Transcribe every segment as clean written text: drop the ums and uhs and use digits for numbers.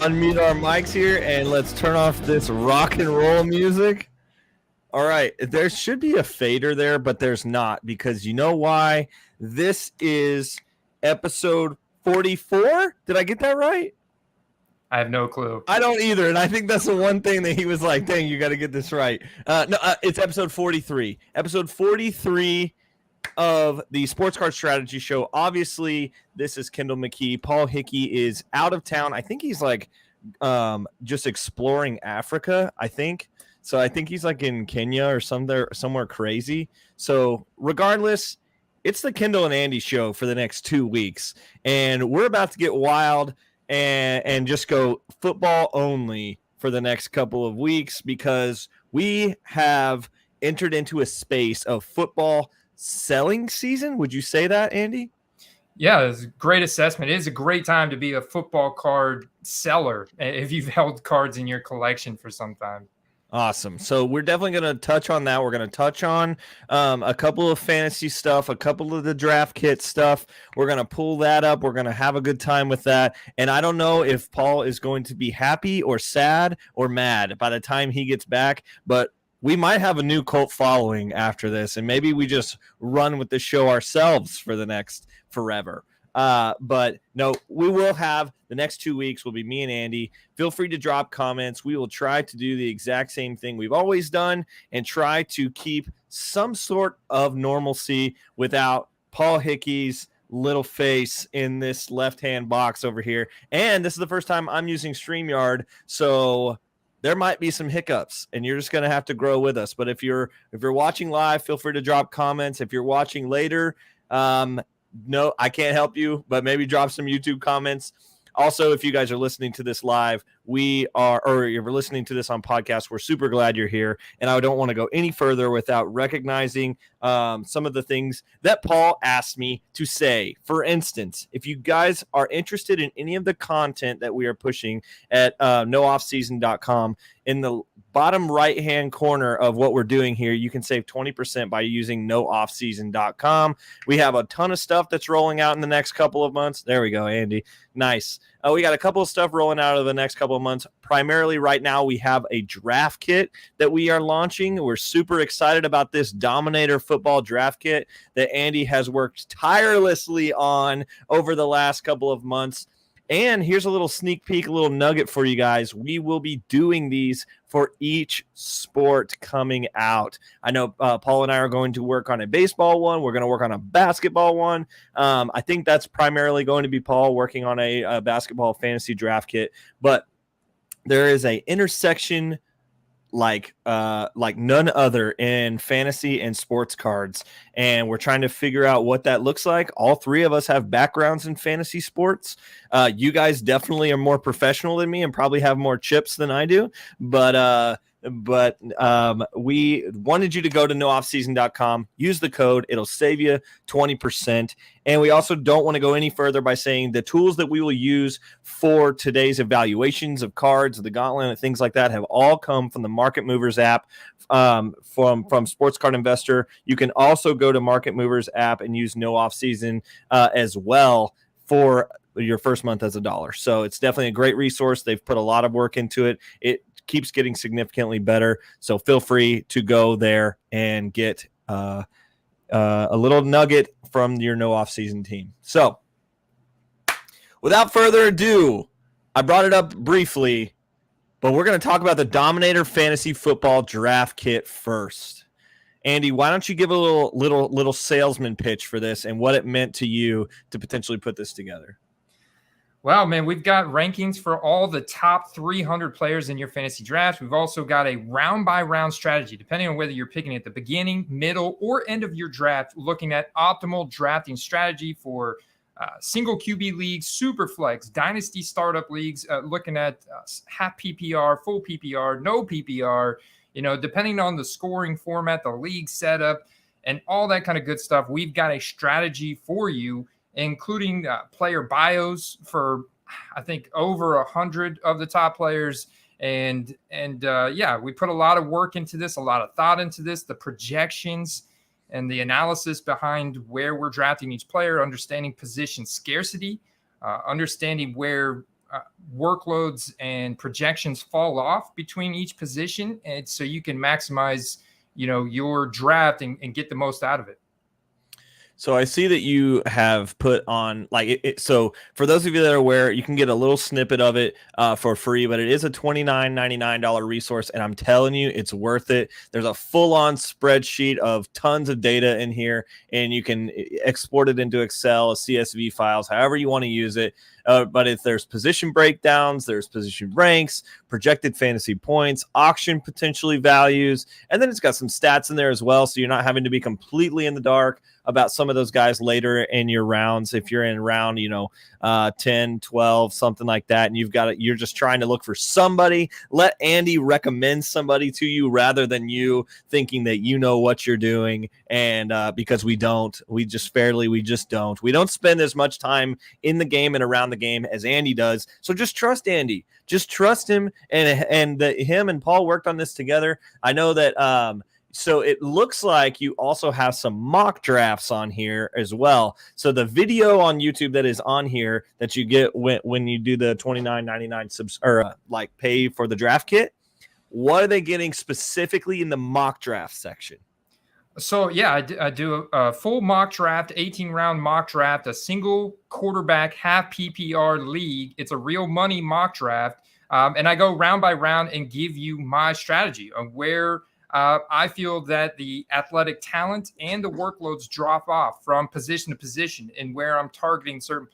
unmute our mics here and let's turn off this rock and roll music. All right, there should be a fader there, but there's not, because you know why? This is episode 44. Did I get that right? I have no clue. I don't either, and I think that's the one thing that he was like, dang, you got to get this right. It's episode 43. Episode 43 of the Sports Card Strategy Show. Obviously, this is Kendall, McKee. Paul Hickey is out of town. I think he's like just exploring Africa, I think. So I think he's like in Kenya or somewhere crazy. So regardless, it's the Kendall and Andy show for the next 2 weeks. And we're about to get wild and just go football only for the next couple of weeks, because we have entered into a space of football selling season. Would you say that, Andy? Yeah, it's a great assessment. It is a great time to be a football card seller if you've held cards in your collection for some time. Awesome. So we're definitely going to touch on that. We're going to touch on a couple of fantasy stuff, a couple of the draft kit stuff. We're going to pull that up. We're going to have a good time with that. And I don't know if Paul is going to be happy or sad or mad by the time he gets back, but we might have a new cult following after this, and maybe we just run with the show ourselves for the next forever. But no, we will have the next 2 weeks will be me and Andy. Feel free to drop comments. We will try to do the exact same thing we've always done and try to keep some sort of normalcy without Paul Hickey's little face in this left-hand box over here. And this is the first time I'm using StreamYard, so there might be some hiccups, and you're just going to have to grow with us. But if you're watching live, feel free to drop comments. If you're watching later, no, I can't help you, but maybe drop some YouTube comments. Also, if you guys are listening to this live, or you're listening to this on podcast, we're super glad you're here. And I don't want to go any further without recognizing some of the things that Paul asked me to say. For instance, if you guys are interested in any of the content that we are pushing at nooffseason.com, in the bottom right-hand corner of what we're doing here, you can save 20% by using nooffseason.com. We have a ton of stuff that's rolling out in the next couple of months. There we go, Andy. Nice. We got a couple of stuff rolling out of the next couple of months. Primarily right now, we have a draft kit that we are launching. We're super excited about this Dominator football draft kit that Andy has worked tirelessly on over the last couple of months. And here's a little sneak peek, a little nugget for you guys. We will be doing these for each sport coming out. I know Paul and I are going to work on a baseball one. We're going to work on a basketball one. I think that's primarily going to be Paul working on a basketball fantasy draft kit. But there is a intersection like none other in fantasy and sports cards, and we're trying to figure out what that looks like. All three of us have backgrounds in fantasy sports. You guys definitely are more professional than me and probably have more chips than I do, but we wanted you to go to nooffseason.com, use the code, it'll save you 20%. And we also don't want to go any further by saying the tools that we will use for today's evaluations of cards, the Gauntlet, and things like that have all come from the Market Movers app from Sports Card Investor. You can also go to Market Movers app and use No Off Season as well for your first month as $1. So it's definitely a great resource. They've put a lot of work into it. It keeps getting significantly better. So feel free to go there and get a little nugget from your No Off Season team. So without further ado, I brought it up briefly, but we're going to talk about the Dominator Fantasy Football Draft Kit first. Andy, why don't you give a little salesman pitch for this and what it meant to you to potentially put this together? Well, man, we've got rankings for all the top 300 players in your fantasy draft. We've also got a round-by-round strategy, depending on whether you're picking at the beginning, middle, or end of your draft, looking at optimal drafting strategy for single QB leagues, super flex, dynasty startup leagues, looking at half PPR, full PPR, no PPR, depending on the scoring format, the league setup, and all that kind of good stuff. We've got a strategy for you, including player bios for, I think, over 100 of the top players. And we put a lot of work into this, a lot of thought into this, the projections and the analysis behind where we're drafting each player, understanding position scarcity, understanding where workloads and projections fall off between each position, and so you can maximize, your draft and get the most out of it. So I see that you have put on so for those of you that are aware, you can get a little snippet of it for free, but it is a $29.99 resource, and I'm telling you, it's worth it. There's a full-on spreadsheet of tons of data in here, and you can export it into Excel, CSV files, however you want to use it. But if there's position breakdowns, there's position ranks, projected fantasy points, auction potentially values, and then it's got some stats in there as well, so you're not having to be completely in the dark about some of those guys later in your rounds. If you're in round, 10, 12, something like that, and you're just trying to look for somebody, let Andy recommend somebody to you rather than you thinking that you know what you're doing. And because we don't spend as much time in the game and around the game as Andy does. So just trust Andy. Just trust him. And him and Paul worked on this together. I know that so it looks like you also have some mock drafts on here as well. So the video on YouTube that is on here that you get when you do the $29.99 pay for the draft kit, what are they getting specifically in the mock draft section? So, yeah, I do a full mock draft, 18-round mock draft, a single quarterback, half PPR league. It's a real money mock draft. And I go round by round and give you my strategy of where I feel that the athletic talent and the workloads drop off from position to position and where I'm targeting certain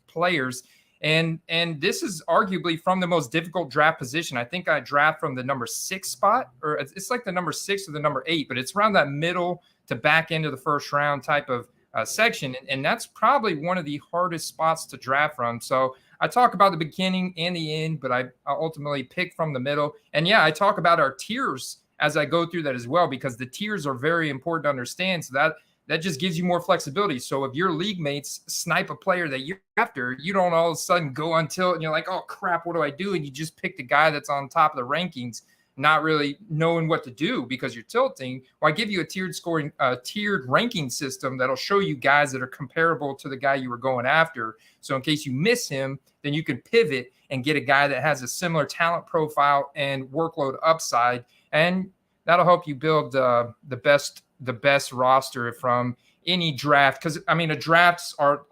players. And this is arguably from the most difficult draft position. I think I draft from the number 6 spot, or it's like the number 6 or the number 8, but it's around that middle to back end of the first round type of section. And that's probably one of the hardest spots to draft from. So I talk about the beginning and the end, but I ultimately pick from the middle. And yeah, I talk about our tiers as I go through that as well, because the tiers are very important to understand. So that just gives you more flexibility. So if your league mates snipe a player that you're after, you don't all of a sudden go on tilt and you're like, oh crap, what do I do? And you just pick the guy that's on top of the rankings, not really knowing what to do because you're tilting. Well, I give you a tiered ranking system that'll show you guys that are comparable to the guy you were going after. So in case you miss him, then you can pivot and get a guy that has a similar talent profile and workload upside. And that'll help you build the best roster from any draft. Because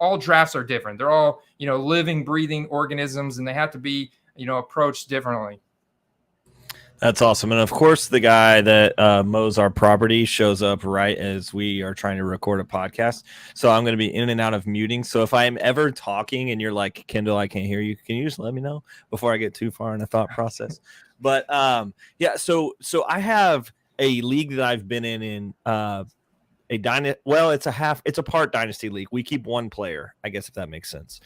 all drafts are different. They're all living, breathing organisms, and they have to be approached differently. That's awesome. And of course, the guy that mows our property shows up right as we are trying to record a podcast. So I'm going to be in and out of muting. So if I am ever talking and you're like, Kendall, I can't hear you, can you just let me know before I get too far in the thought process? But yeah, so I have a league that I've been in it's a part dynasty league. We keep one player, I guess, if that makes sense.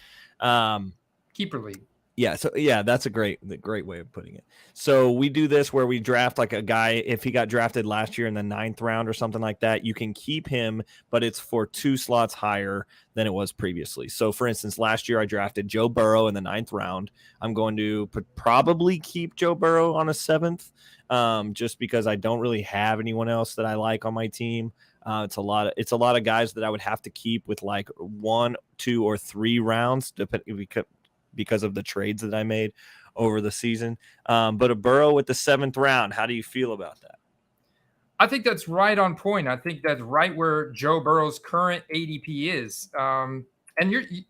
Keeper league. Yeah, so yeah, that's a great way of putting it. So we do this where we draft like a guy, if he got drafted last year in the 9th round or something like that, you can keep him, but it's for 2 slots higher than it was previously. So for instance, last year I drafted Joe Burrow in the 9th round. I'm going to probably keep Joe Burrow on a 7th, just because I don't really have anyone else that I like on my team. It's a lot of guys that I would have to keep with like 1, 2, or 3 rounds, because of the trades that I made over the season. But a Burrow with the 7th round, how do you feel about that? I think that's right on point. I think that's right where Joe Burrow's current ADP is. And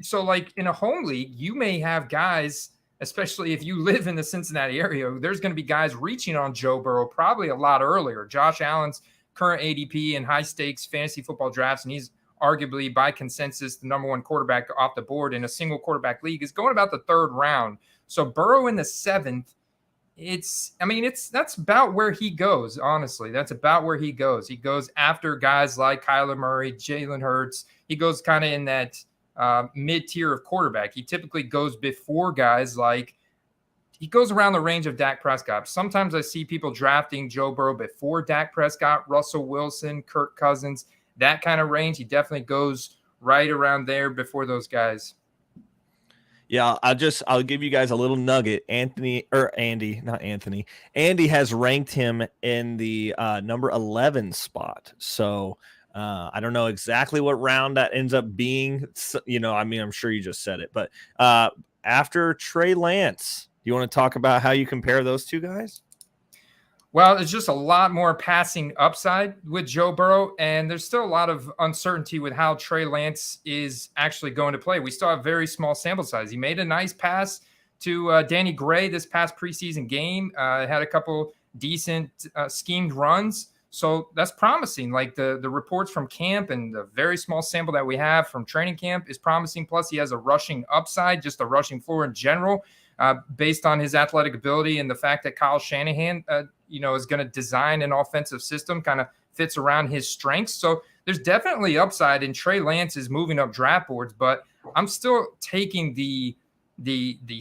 so like in a home league, you may have guys, especially if you live in the Cincinnati area, there's going to be guys reaching on Joe Burrow probably a lot earlier. Josh Allen's current ADP in high stakes fantasy football drafts, and he's arguably by consensus the number 1 quarterback off the board in a single quarterback league, is going about the 3rd round. So Burrow in the 7th, that's about where he goes. Honestly, that's about where he goes. He goes after guys like Kyler Murray, Jalen Hurts. He goes kind of in that mid-tier of quarterback. He typically goes before guys he goes around the range of Dak Prescott. Sometimes I see people drafting Joe Burrow before Dak Prescott, Russell Wilson, Kirk Cousins, that kind of range. He definitely goes right around there before those guys. Yeah, I'll give you guys a little nugget. Andy has ranked him in the number 11 spot. So I don't know exactly what round that ends up being. I'm sure you just said it, but after Trey Lance. Do you want to talk about how you compare those two guys? Well, there's just a lot more passing upside with Joe Burrow, and there's still a lot of uncertainty with how Trey Lance is actually going to play. We still have very small sample size. He made a nice pass to Danny Gray this past preseason game, had a couple decent schemed runs. So that's promising. Like the reports from camp and the very small sample that we have from training camp is promising. Plus, he has a rushing upside, just a rushing floor in general, based on his athletic ability and the fact that Kyle Shanahan, is going to design an offensive system kind of fits around his strengths. So there's definitely upside, and Trey Lance is moving up draft boards. But I'm still taking the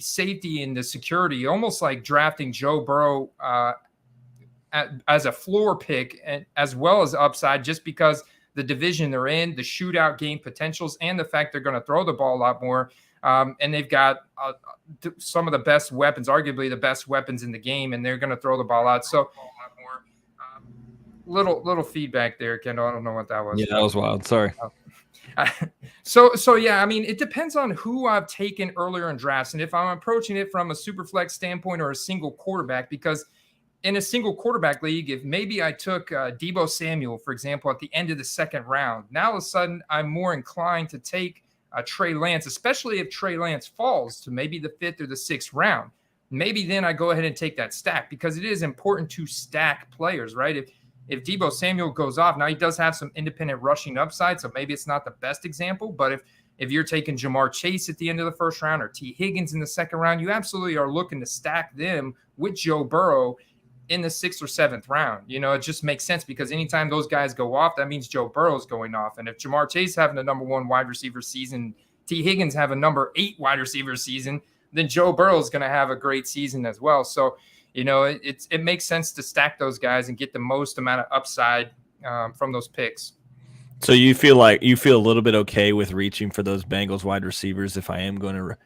safety and the security, almost like drafting Joe Burrow as a floor pick, and as well as upside, just because the division they're in, the shootout game potentials, and the fact they're going to throw the ball a lot more. And they've got some of the best weapons, arguably the best weapons in the game, and they're going to throw the ball out. So little feedback there, Kendall. I don't know what that was. Yeah, that was wild. Sorry. So yeah, I mean, it depends on who I've taken earlier in drafts, and if I'm approaching it from a super flex standpoint or a single quarterback, because in a single quarterback league, if maybe I took Deebo Samuel, for example, at the end of the second round, now all of a sudden I'm more inclined to take Trey Lance, especially if Trey Lance falls to maybe the 5th or the 6th round. Maybe then I go ahead and take that stack, because it is important to stack players, right? If Deebo Samuel goes off, now he does have some independent rushing upside, so maybe it's not the best example, but if you're taking Jamar Chase at the end of the first round or T. Higgins in the second round, you absolutely are looking to stack them with Joe Burrow in the 6th or 7th round. It just makes sense, because anytime those guys go off, that means Joe Burrow's going off. And if Jamar Chase having a number 1 wide receiver season, T. Higgins have a number 8 wide receiver season, then Joe Burrow's going to have a great season as well. So, it makes sense to stack those guys and get the most amount of upside from those picks. So you feel a little bit okay with reaching for those Bengals wide receivers if I am going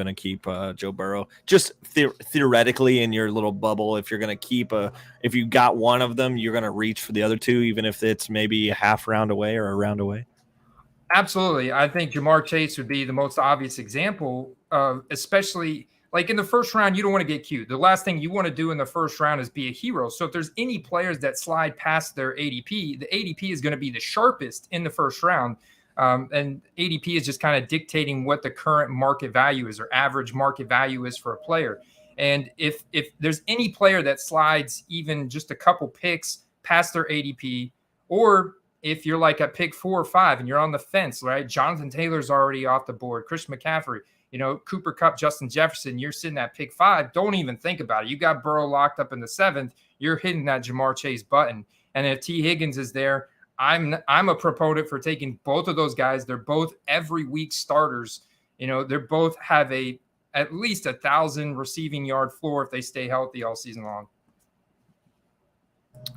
to keep Joe Burrow, just theoretically in your little bubble. If you're going to if you got one of them, you're going to reach for the other two, even if it's maybe a half round away or a round away. Absolutely, I think Jamar Chase would be the most obvious example of, especially like in the first round, you don't want to get cute. The last thing you want to do in the first round is be a hero. So if there's any players that slide past their ADP, the ADP is going to be the sharpest in the first round. And ADP is just kind of dictating what the current market value is, or average market value is for a player. And if there's any player that slides even just a couple picks past their ADP, or if you're like at pick 4 or 5 and you're on the fence, right? Jonathan Taylor's already off the board, Christian McCaffrey, Cooper Kupp, Justin Jefferson, you're sitting at pick 5. Don't even think about it. You got Burrow locked up in the 7th. You're hitting that Jamar Chase button. And if T. Higgins is there, I'm a proponent for taking both of those guys. They're both every week starters. They both have at least 1,000 receiving yard floor if they stay healthy all season long.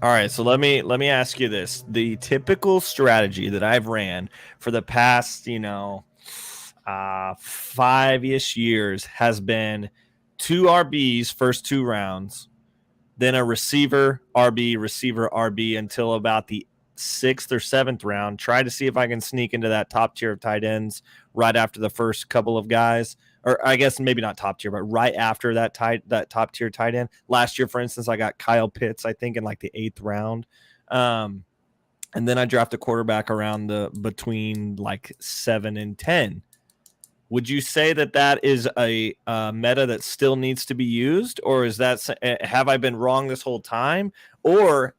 All right, so let me ask you this. The typical strategy that I've ran for the past, 5-ish years has been 2 RBs first 2 rounds, then a receiver RB until about the 6th or 7th round. Try to see if I can sneak into that top tier of tight ends right after the first couple of guys, or I guess maybe not top tier, but right after that top tier tight end. Last year, for instance, I got Kyle Pitts, I think, in like the 8th round. And then I draft a quarterback around between like 7 and 10. Would you say that is a meta that still needs to be used, or have I been wrong this whole time, or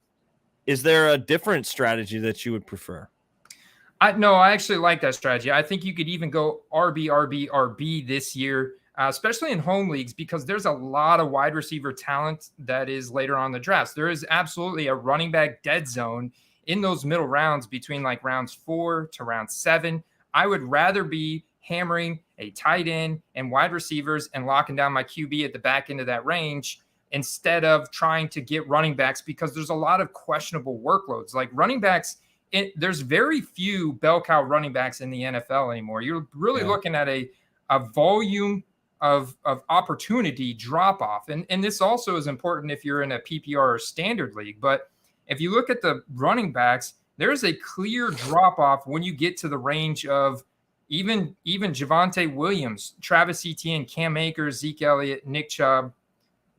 is there a different strategy that you would prefer? No, I actually like that strategy. I think you could even go RB this year, especially in home leagues, because there's a lot of wide receiver talent that is later on the drafts. There is absolutely a running back dead zone in those middle rounds between like rounds 4 to round 7. I would rather be hammering a tight end and wide receivers and locking down my QB at the back end of that range instead of trying to get running backs, because there's a lot of questionable workloads. Like running backs, there's very few bell cow running backs in the NFL anymore. You're really looking at a volume of opportunity drop off. And this also is important if you're in a PPR or standard league. But if you look at the running backs, there's a clear drop off when you get to the range of even Javonte Williams, Travis Etienne, Cam Akers, Zeke Elliott, Nick Chubb,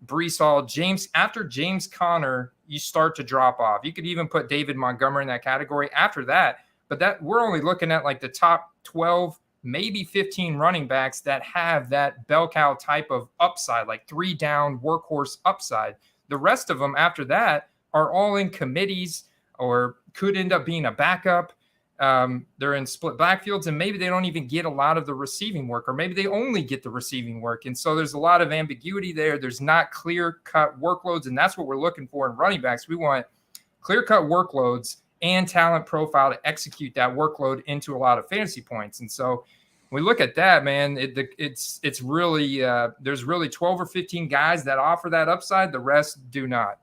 Brees Hall, after James Conner, you start to drop off. You could even put David Montgomery in that category after that, but that we're only looking at like the top 12, maybe 15 running backs that have that bell cow type of upside, like 3 down workhorse upside. The rest of them after that are all in committees or could end up being a backup. They're in split backfields, and maybe they don't even get a lot of the receiving work, or maybe they only get the receiving work. And so there's a lot of ambiguity there. There's not clear-cut workloads, and that's what we're looking for in running backs. We want clear-cut workloads and talent profile to execute that workload into a lot of fantasy points. And so when we look at that, man, it's really there's really 12 or 15 guys that offer that upside. The rest do not.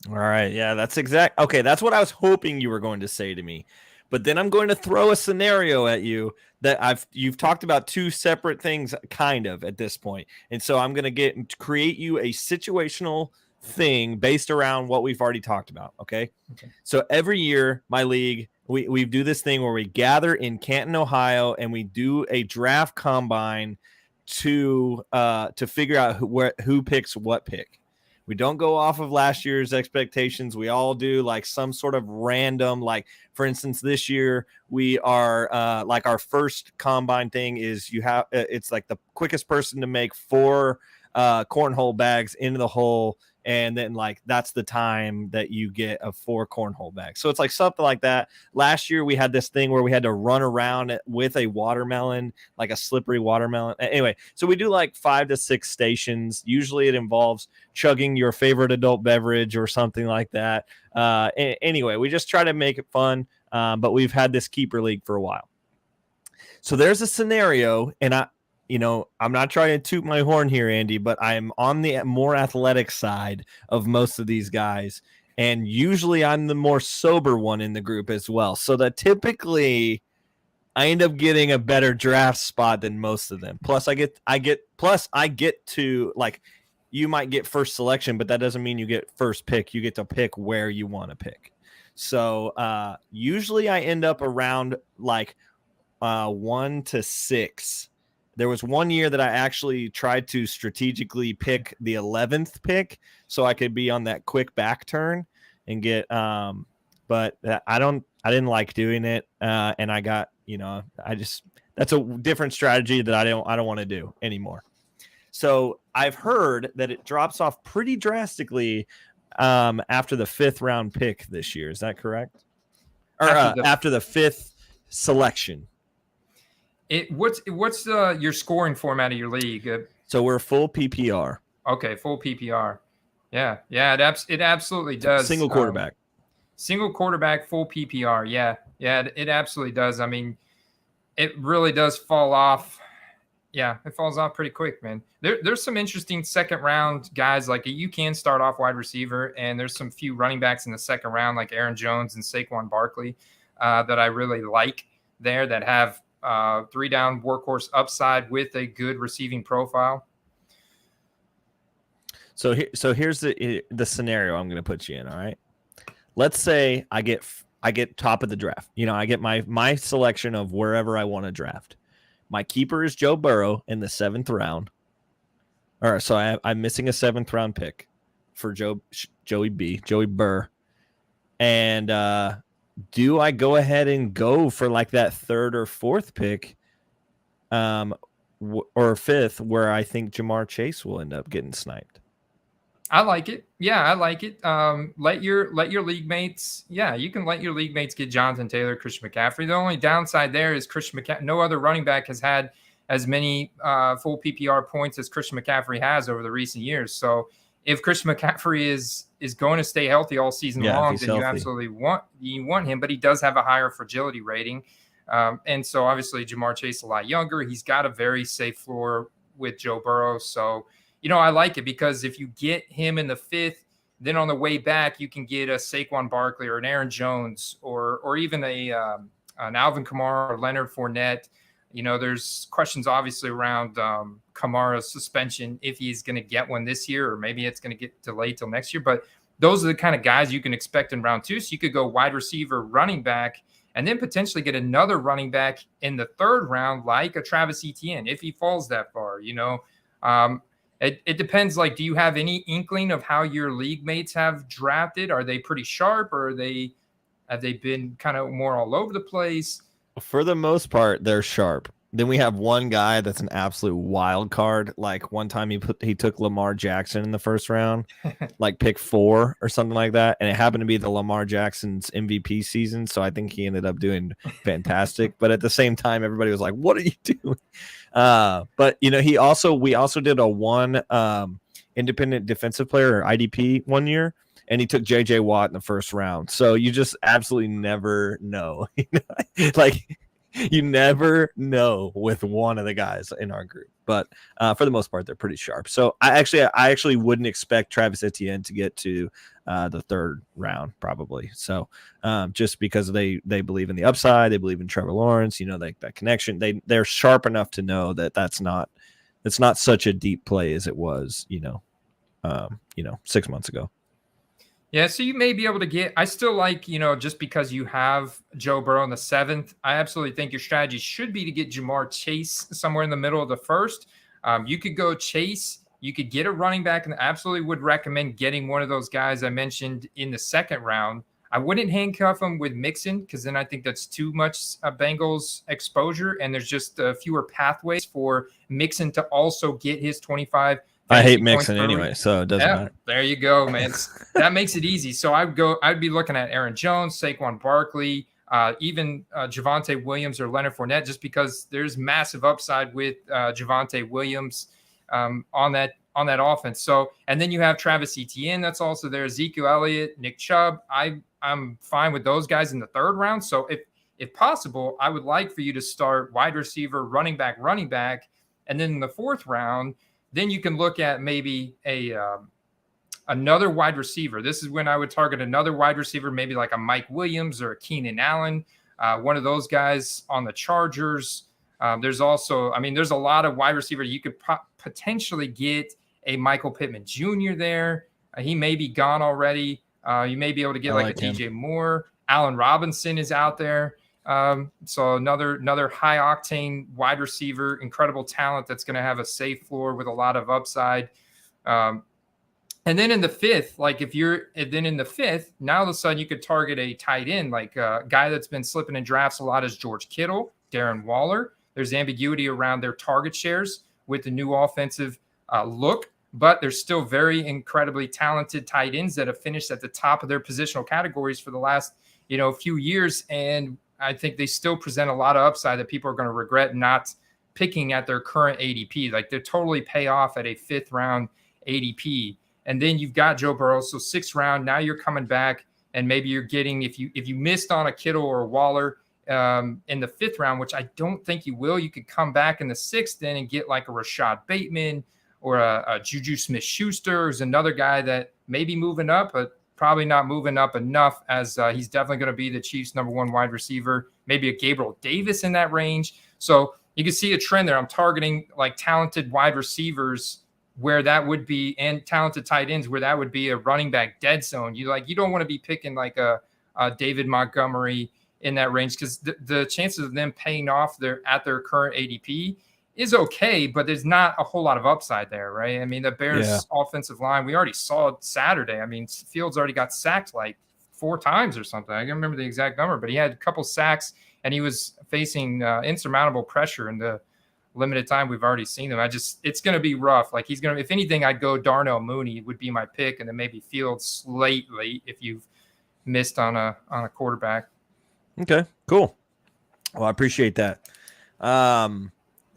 All right. Yeah, that's exact. Okay, that's what I was hoping you were going to say to me. But then I'm going to throw a scenario at you that you've talked about 2 separate things kind of at this point. And so I'm going to create you a situational thing based around what we've already talked about. Okay. So every year, my league, we do this thing where we gather in Canton, Ohio, and we do a draft combine to figure out who picks what pick. We don't go off of last year's expectations. We all do like some sort of random, like for instance, this year we are like our first combine thing is it's like the quickest person to make 4 cornhole bags into the hole. And then like, that's the time that you get a 4 cornhole bags. So it's like something like that. Last year we had this thing where we had to run around with a watermelon, like a slippery watermelon. Anyway, so we do like 5 to 6 stations. Usually it involves chugging your favorite adult beverage or something like that. Anyway, we just try to make it fun. But we've had this keeper league for a while. So there's a scenario, and I'm not trying to toot my horn here, Andy, but I'm on the more athletic side of most of these guys. And usually I'm the more sober one in the group as well. So that typically I end up getting a better draft spot than most of them. Plus I get to, like, you might get first selection, but that doesn't mean you get first pick. You get to pick where you want to pick. So usually I end up around like 1 to 6. There was one year that I actually tried to strategically pick the 11th pick so I could be on that quick back turn and get but I didn't like doing it and I got, that's a different strategy that I don't want to do anymore. So I've heard that it drops off pretty drastically after the 5th round pick this year. Is that correct? Or after the 5th selection. What's your scoring format of your league? So we're full PPR. Okay, full PPR. Yeah, it absolutely does. Single quarterback. Full PPR. Yeah, it absolutely does. I mean, it really does fall off. Yeah, it falls off pretty quick, man. There's some interesting 2nd round guys. Like, you can start off wide receiver, and there's some few running backs in the 2nd round, like Aaron Jones and Saquon Barkley, that I really like there, that have 3 down workhorse upside with a good receiving profile. So here's the scenario I'm going to put you in. All right, let's say I get top of the draft. I get my selection of wherever I want to draft. My keeper is Joe Burrow in the 7th round. All right, so I'm missing a 7th round pick for Joey Burr, and do I go ahead and go for like that 3rd or 4th pick, or 5th, where I think Jamar Chase will end up getting sniped? I like it. Yeah, I like it. Let your league mates. Yeah, you can let your league mates get Jonathan Taylor, Christian McCaffrey. The only downside there is Christian McCaffrey. No other running back has had as many full PPR points as Christian McCaffrey has over the recent years. So if Christian McCaffrey is going to stay healthy all season long, then you absolutely want him. But he does have a higher fragility rating, and so obviously Jamar Chase a lot younger. He's got a very safe floor with Joe Burrow. So I like it, because if you get him in the 5th, then on the way back you can get a Saquon Barkley or an Aaron Jones or even an Alvin Kamara or Leonard Fournette. There's questions obviously around Kamara's suspension, if he's going to get one this year, or maybe it's going to get delayed till next year. But those are the kind of guys you can expect in round 2. So you could go wide receiver, running back, and then potentially get another running back in the third round, like a Travis Etienne, if he falls that far. It depends. Like, do you have any inkling of how your league mates have drafted? Are they pretty sharp, or have they been kind of more all over the place? For the most part, they're sharp. Then we have one guy that's an absolute wild card. Like one time he took Lamar Jackson in the first round, like pick 4 or something like that. And it happened to be the Lamar Jackson's MVP season. So I think he ended up doing fantastic. But at the same time, everybody was like, what are you doing? But we also did a one independent defensive player or IDP one year. And he took JJ Watt in the first round. So you just absolutely never know. Like you never know with one of the guys in our group. But for the most part, they're pretty sharp. So I actually wouldn't expect Travis Etienne to get to the third round probably. So just because they believe in the upside, they believe in Trevor Lawrence, that connection. They're sharp enough to know that it's not such a deep play as it was, 6 months ago. Yeah, so you may be able to get – I still like, just because you have Joe Burrow in the 7th, I absolutely think your strategy should be to get Jamar Chase somewhere in the middle of the first. You could go Chase. You could get a running back, and I absolutely would recommend getting one of those guys I mentioned in the second round. I wouldn't handcuff him with Mixon because then I think that's too much Bengals exposure, and there's just fewer pathways for Mixon to also get his 25 – I hate Mixon anyway, so it doesn't matter. There you go, man. That makes it easy. So I'd be looking at Aaron Jones, Saquon Barkley, even Javonte Williams or Leonard Fournette, just because there's massive upside with Javonte Williams on that offense. So, and then you have Travis Etienne that's also there, Ezekiel Elliott, Nick Chubb. I'm fine with those guys in the third round. So if possible, I would like for you to start wide receiver, running back, and then in the fourth round, then you can look at maybe another wide receiver. This is when I would target another wide receiver, maybe like a Mike Williams or a Keenan Allen, one of those guys on the Chargers. There's also, there's a lot of wide receiver. You could potentially get a Michael Pittman Jr. there. He may be gone already. You may be able to get like a DJ Moore. Allen Robinson is out there. So another high octane wide receiver, incredible talent that's going to have a safe floor with a lot of upside. And then in the fifth, now all of a sudden you could target a tight end, like a guy that's been slipping in drafts a lot is George Kittle, Darren Waller. There's ambiguity around their target shares with the new offensive look, but there's still very incredibly talented tight ends that have finished at the top of their positional categories for the last, few years. And I think they still present a lot of upside that people are going to regret not picking at their current ADP. Like they totally pay off at a 5th round ADP. And then you've got Joe Burrow. So 6th round, now you're coming back and maybe you're getting, if you missed on a Kittle or a Waller in the 5th round, which I don't think you will, you could come back in the 6th then and get like a Rashad Bateman or a Juju Smith-Schuster, who's another guy that may be moving up, but probably not moving up enough as he's definitely going to be the Chiefs' number 1 wide receiver, maybe a Gabriel Davis in that range. So you can see a trend there. I'm targeting like talented wide receivers where that would be, and talented tight ends where that would be a running back dead zone. You don't want to be picking like a David Montgomery in that range because the chances of them paying off at their current ADP is okay, but there's not a whole lot of upside there, right? The Bears offensive line, we already saw it Saturday. Fields already got sacked like 4 times or something. I can't remember the exact number, but he had a couple sacks and he was facing insurmountable pressure in the limited time we've already seen him. It's going to be rough. Like if anything, I'd go Darnell Mooney would be my pick, and then maybe Fields late if you've missed on a quarterback. Okay, cool. Well, I appreciate that.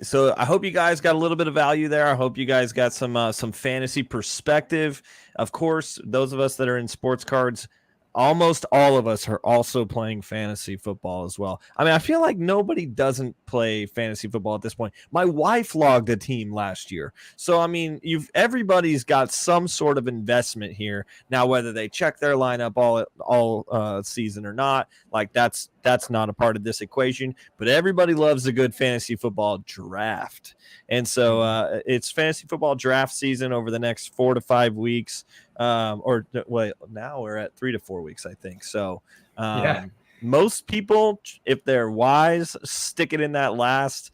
So I hope you guys got a little bit of value there. I hope you guys got some fantasy perspective. Of course, those of us that are in sports cards, almost all of us are also playing fantasy football as well. I feel like nobody doesn't play fantasy football at this point. My wife logged a team last year. So, everybody's got some sort of investment here. Now, whether they check their lineup all season or not, like that's not a part of this equation, but everybody loves a good fantasy football draft. And so it's fantasy football draft season over the next 4 to 5 weeks. Now we're at 3 to 4 weeks, I think. So most people, if they're wise, stick it in that last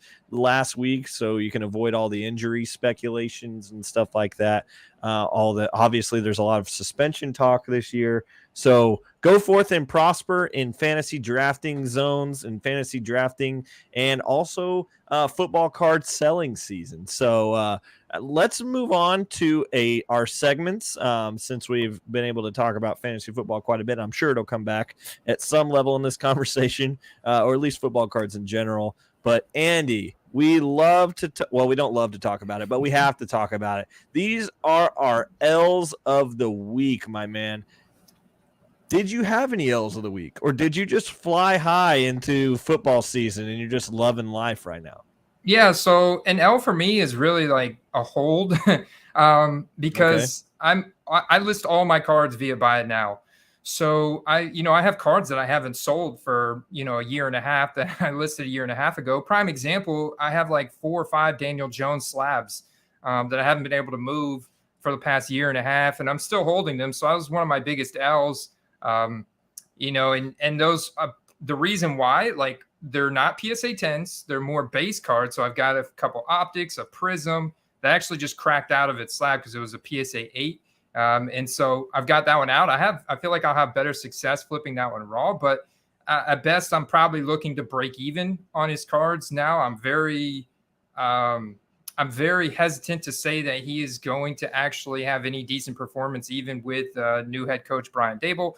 week so you can avoid all the injury speculations and stuff like that. Obviously there's a lot of suspension talk this year, so go forth and prosper in fantasy drafting zones and fantasy drafting, and also football card selling season. So let's move on to our segments, since we've been able to talk about fantasy football quite a bit. I'm sure it'll come back at some level in this conversation, or at least football cards in general. But Andy, we love to we don't love to talk about it, but we have to talk about it. These are our L's of the week, my man. Did you have any L's of the week, or did you just fly high into football season and you're just loving life right now? Yeah, so an L for me is really like a hold, because I list all my cards via buy it now. So I have cards that I haven't sold for, a year and a half that I listed a year and a half ago. Prime example, I have like 4 or 5 Daniel Jones slabs that I haven't been able to move for the past year and a half, and I'm still holding them. So that was one of my biggest L's, and those, the reason why, like, they're not PSA 10s. They're more base cards. So I've got a couple optics, a prism that actually just cracked out of its slab because it was a PSA 8. And so I've got that one out. I feel like I'll have better success flipping that one raw, but at best, I'm probably looking to break even on his cards now. I'm very hesitant to say that he is going to actually have any decent performance, even with new head coach Brian Dable.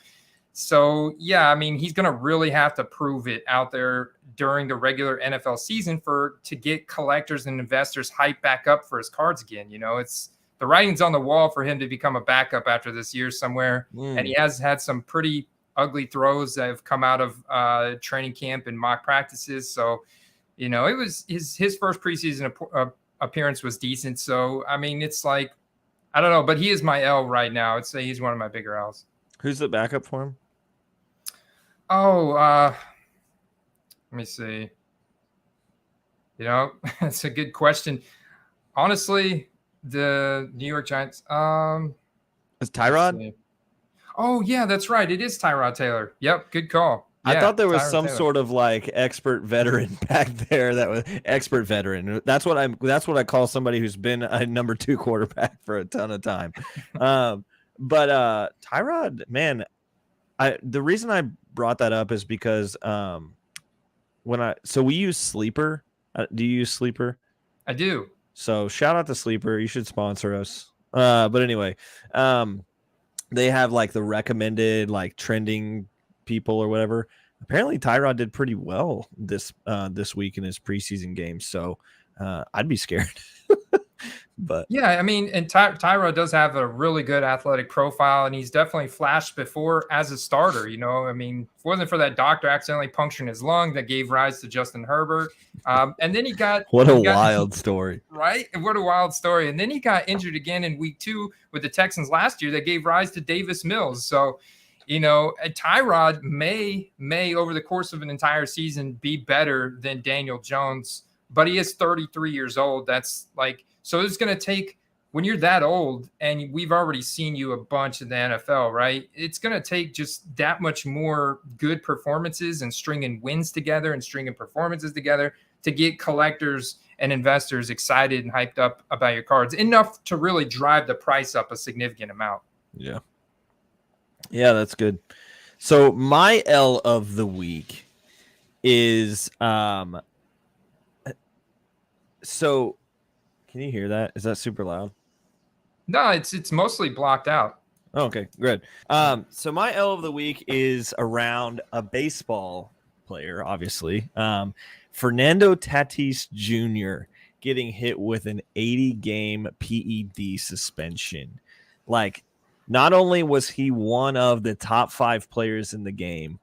So, yeah, I mean, he's going to really have to prove it out there during the regular NFL season to get collectors and investors hyped back up for his cards again. It's the writing's on the wall for him to become a backup after this year somewhere. And he has had some pretty ugly throws that have come out of training camp and mock practices. So, it was his first preseason appearance was decent. So, I mean, it's like, I don't know, but he is my L right now. I'd say he's one of my bigger L's. Who's the backup for him? Let me see. That's a good question. Honestly, the New York Giants. Is Tyrod? Oh, yeah, that's right. It is Tyrod Taylor. Yep, good call. Yeah, I thought there was Tyrod some Taylor. sort of like expert veteran back there. That was expert veteran. That's what I call somebody who's been a number 2 quarterback for a ton of time. But Tyrod, man, the reason I brought that up is because we use Sleeper. Do you use Sleeper? I do. So shout out to Sleeper. You should sponsor us. But anyway, they have like the recommended like trending people or whatever. Apparently Tyrod did pretty well this week in his preseason game. So I'd be scared. But yeah, I mean, and Tyrod does have a really good athletic profile, and he's definitely flashed before as a starter. I mean, if it wasn't for that doctor accidentally puncturing his lung that gave rise to Justin Herbert, and then he got wild story, right? What a wild story! And then he got injured again in week 2 with the Texans last year that gave rise to Davis Mills. So, Tyrod may over the course of an entire season be better than Daniel Jones, but he is 33 years old. That's like. So it's going to take, when you're that old, and we've already seen you a bunch in the NFL, right? It's going to take just that much more good performances and stringing wins together and stringing performances together to get collectors and investors excited and hyped up about your cards, enough to really drive the price up a significant amount. Yeah. Yeah, that's good. So my L of the week is can you hear that? Is that super loud? No, it's mostly blocked out. Oh, okay, good. So my L of the week is around a baseball player, obviously. Fernando Tatis Jr. getting hit with an 80-game PED suspension. Like, not only was he one of the top 5 players in the game,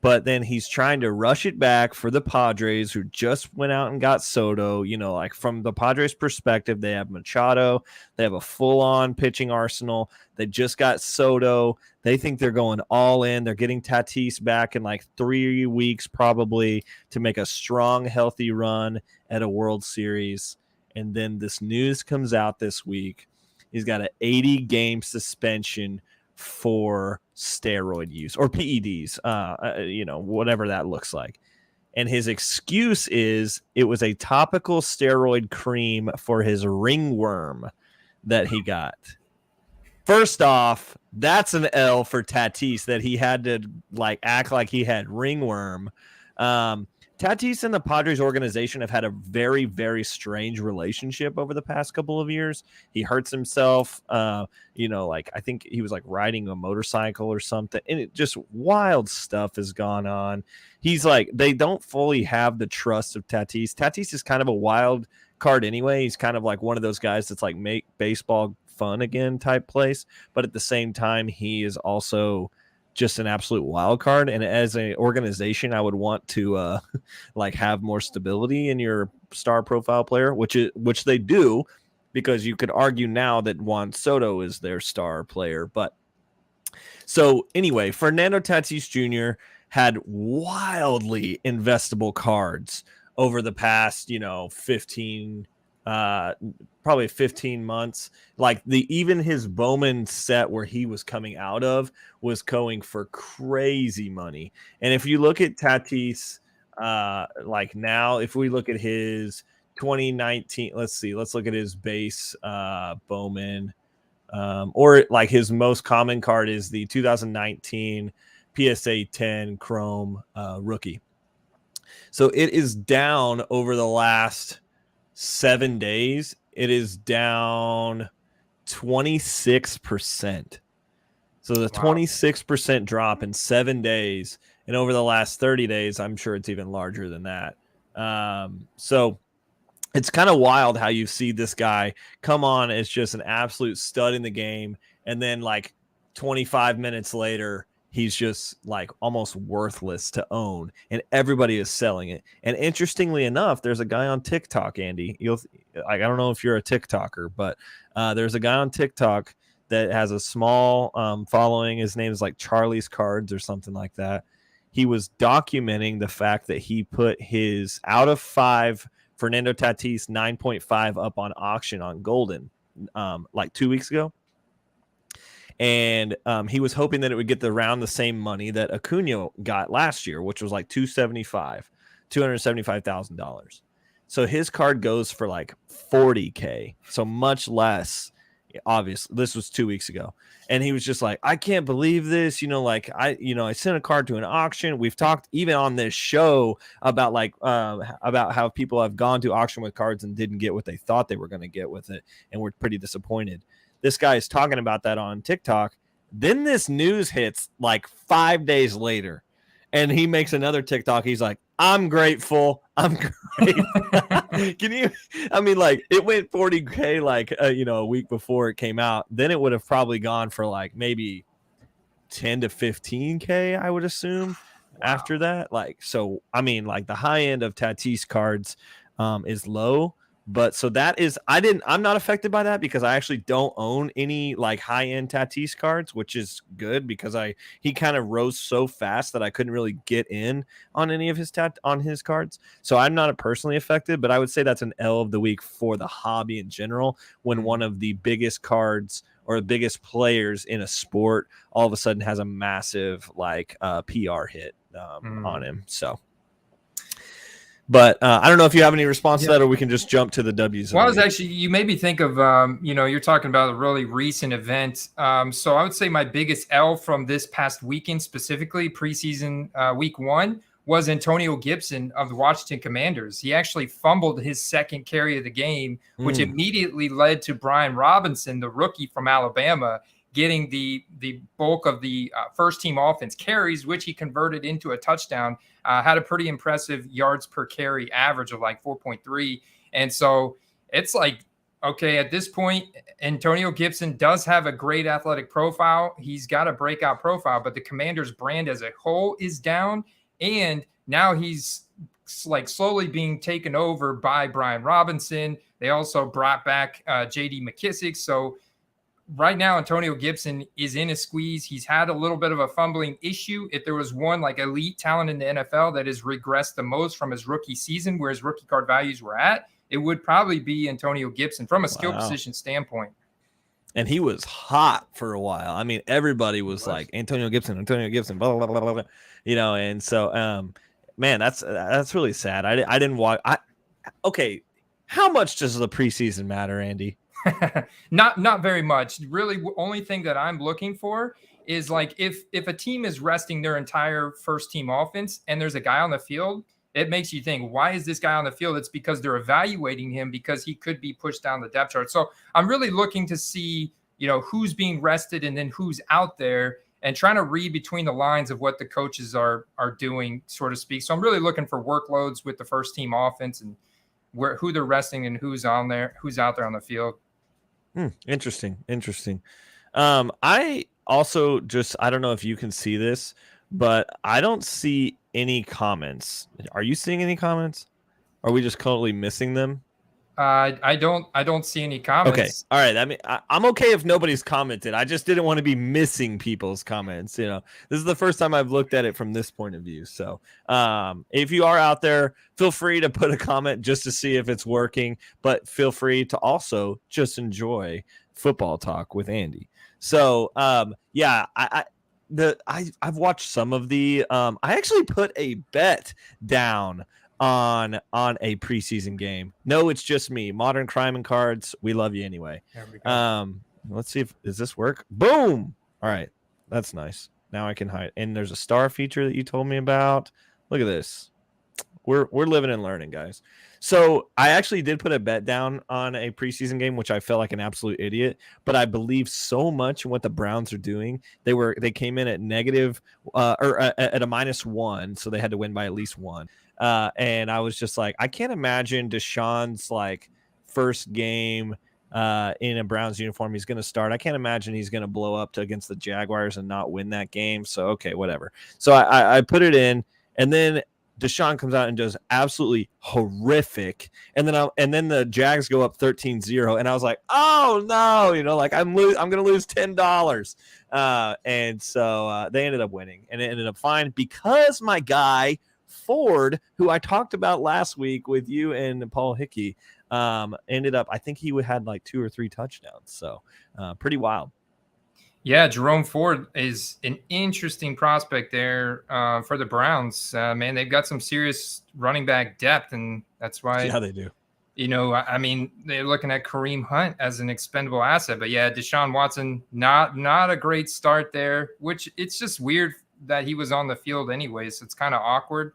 but then he's trying to rush it back for the Padres, who just went out and got Soto. Like from the Padres' perspective, they have Machado. They have a full-on pitching arsenal. They just got Soto. They think they're going all in. They're getting Tatis back in like 3 weeks probably to make a strong, healthy run at a World Series. And then this news comes out this week. He's got an 80-game suspension for steroid use or PEDs, whatever that looks like. And his excuse is it was a topical steroid cream for his ringworm that he got. First off, that's an L for Tatis that he had to act like he had ringworm. Tatis and the Padres organization have had a very, very strange relationship over the past couple of years. He hurts himself. I think he was riding a motorcycle or something, and it just wild stuff has gone on. He's they don't fully have the trust of Tatis. Tatis is kind of a wild card anyway. He's kind of one of those guys that's make baseball fun again type place, but at the same time, he is also just an absolute wild card. And as an organization, I would want to have more stability in your star profile player, which they do, because you could argue now that Juan Soto is their star player. But so anyway, Fernando Tatis Jr. had wildly investable cards over the past, 15 probably 15 months. Even his Bowman set where he was coming out of was going for crazy money. And if you look at Tatis, now, if we look at his 2019, let's look at his base Bowman, or his most common card is the 2019 PSA 10 Chrome rookie. So it is down over the last 7 days. It is down 26%. So the 26% drop in 7 days, and over the last 30 days, I'm sure it's even larger than that. So it's kind of wild how you see this guy come on as just an absolute stud in the game, and then 25 minutes later, he's just almost worthless to own, and everybody is selling it. And interestingly enough, there's a guy on TikTok, Andy. I don't know if you're a TikToker, but there's a guy on TikTok that has a small following. His name is Charlie's Cards or something like that. He was documenting the fact that he put his out of 5 Fernando Tatis 9.5 up on auction on Golden 2 weeks ago. And he was hoping that it would get around the same money that Acuna got last year, which was $275,000. So his card goes for $40K, so much less. Obviously, this was 2 weeks ago, and he was just I can't believe this. I sent a card to an auction. We've talked even on this show about how people have gone to auction with cards and didn't get what they thought they were going to get with it, and were pretty disappointed. This guy is talking about that on TikTok. Then this news hits 5 days later, and he makes another TikTok. He's like, I'm grateful. I'm great. Can you, it went 40K, a week before it came out. Then it would have probably gone for maybe 10 to 15K, I would assume. After that. The high end of Tatis cards is low. But so that is, I'm not affected by that because I actually don't own any high end Tatis cards, which is good because he kind of rose so fast that I couldn't really get in on any of his cards. So I'm not personally affected, but I would say that's an L of the week for the hobby in general. When one of the biggest cards or the biggest players in a sport all of a sudden has a massive PR hit on him. So. But I don't know if you have any response to that, or we can just jump to the W's. Well, you made me think of, you're talking about a really recent event. So I would say my biggest L from this past weekend, specifically preseason week 1, was Antonio Gibson of the Washington Commanders. He actually fumbled his second carry of the game, which immediately led to Brian Robinson, the rookie from Alabama, getting the bulk of the first team offense carries, which he converted into a touchdown. Had a pretty impressive yards per carry average of 4.3. And so it's okay, at this point, Antonio Gibson does have a great athletic profile. He's got a breakout profile, but the Commanders brand as a whole is down. And now he's slowly being taken over by Brian Robinson. They also brought back J.D. McKissick. So right now, Antonio Gibson is in a squeeze. He's had a little bit of a fumbling issue. If there was one elite talent in the NFL that has regressed the most from his rookie season, where his rookie card values were at, it would probably be Antonio Gibson from a skill position standpoint. And he was hot for a while. I mean, everybody was like Antonio Gibson, blah, blah, blah, blah, blah. And so, man, that's really sad. I didn't watch. Okay. How much does the preseason matter, Andy? Not very much. Really, only thing that I'm looking for is like if a team is resting their entire first team offense and there's a guy on the field, it makes you think, why is this guy on the field? It's because they're evaluating him because he could be pushed down the depth chart. So I'm really looking to see, who's being rested and then who's out there and trying to read between the lines of what the coaches are doing, so to speak. So I'm really looking for workloads with the first team offense and who they're resting and who's out there on the field. Interesting. I also I don't know if you can see this, but I don't see any comments. Are you seeing any comments? Are we just totally missing them? I don't see any comments. Okay. All right. I mean, I'm okay if nobody's commented. I just didn't want to be missing people's comments. This is the first time I've looked at it from this point of view. So if you are out there, feel free to put a comment just to see if it's working, but feel free to also just enjoy football talk with Andy. So yeah, I've watched some of the I actually put a bet down on a preseason game. No, it's just me. Modern Crime and Cards. We love you anyway. There we go. Let's see does this work? Boom. All right. That's nice. Now I can hide. And there's a star feature that you told me about. Look at this. We're living and learning, guys. So I actually did put a bet down on a preseason game, which I felt like an absolute idiot, but I believe so much in what the Browns are doing. They came in at negative or at a -1, so they had to win by at least one. And I was just like, I can't imagine Deshaun's like first game in a Browns uniform. He's going to start. I can't imagine he's going to blow up against the Jaguars and not win that game. So, okay, whatever. So I put it in, and then Deshaun comes out and does absolutely horrific. And then the Jags go up 13-0. And I was like, oh no, like I'm going to lose $10. And so they ended up winning, and it ended up fine because my guy Ford, who I talked about last week with you and Paul Hickey, ended up, I think he had like 2 or 3 touchdowns. So pretty wild. Yeah, Jerome Ford is an interesting prospect there for the Browns. Man, they've got some serious running back depth, and that's why. Yeah, they do. I mean, they're looking at Kareem Hunt as an expendable asset. But yeah, Deshaun Watson, not a great start there, which it's just weird that he was on the field anyways. So it's kind of awkward.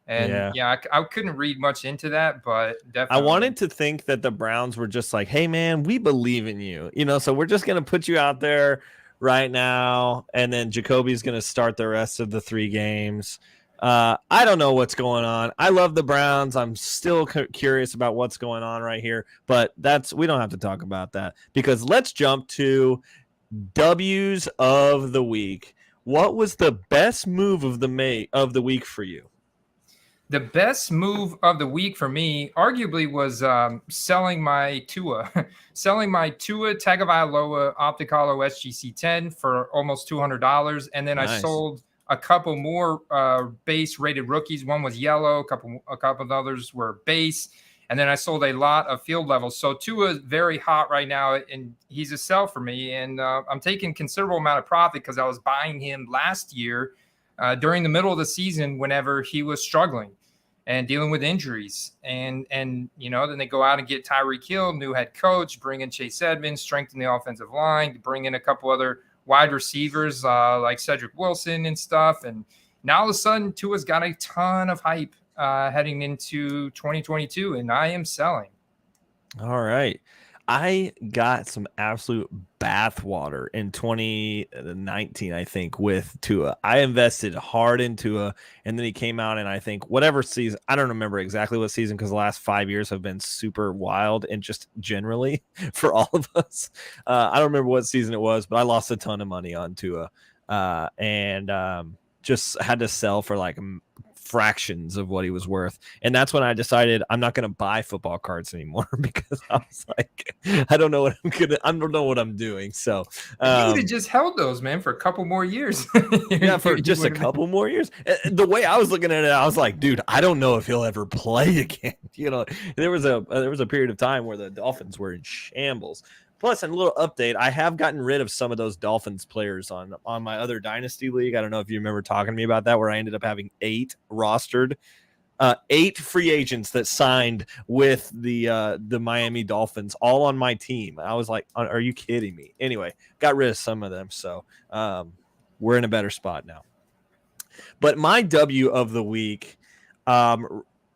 And yeah, I couldn't read much into that, but definitely. I wanted to think that the Browns were just like, hey, man, we believe in you. So we're just going to put you out there right now, and then Jacoby's going to start the rest of the 3 games. I don't know what's going on. I love the Browns. I'm still curious about what's going on right here, but we don't have to talk about that, because let's jump to W's of the week. What was the best move of the week for you? The best move of the week for me, arguably, was selling my Tua Tagovailoa Opticalo SGC 10 for almost $200, and then nice. I sold a couple more base rated rookies. One was yellow, a couple of others were base, and then I sold a lot of field levels. So Tua is very hot right now, and he's a sell for me. And I'm taking considerable amount of profit because I was buying him last year during the middle of the season whenever he was struggling and dealing with injuries. And then they go out and get Tyreek Hill, new head coach, bring in Chase Edmonds, strengthen the offensive line, bring in a couple other wide receivers like Cedric Wilson and stuff. And now all of a sudden, Tua's got a ton of hype heading into 2022, and I am selling. All right. I got some absolute bathwater in 2019, I think, with Tua. I invested hard in Tua, and then he came out, and I think whatever season, I don't remember exactly what season, because the last 5 years have been super wild, and just generally for all of us. I don't remember what season it was, but I lost a ton of money on Tua, and just had to sell for like fractions of what he was worth. And that's when I decided I'm not going to buy football cards anymore, because I was like, I don't know what I'm doing. So you would have just held those, man, for a couple more years. Yeah, for just a couple more years. The way I was looking at it, I was like, dude, I don't know if he'll ever play again. There was a period of time where the Dolphins were in shambles. Plus, a little update, I have gotten rid of some of those Dolphins players on my other Dynasty League. I don't know if you remember talking to me about that, where I ended up having 8 rostered. 8 free agents that signed with the Miami Dolphins, all on my team. I was like, are you kidding me? Anyway, got rid of some of them, so we're in a better spot now. But my W of the week,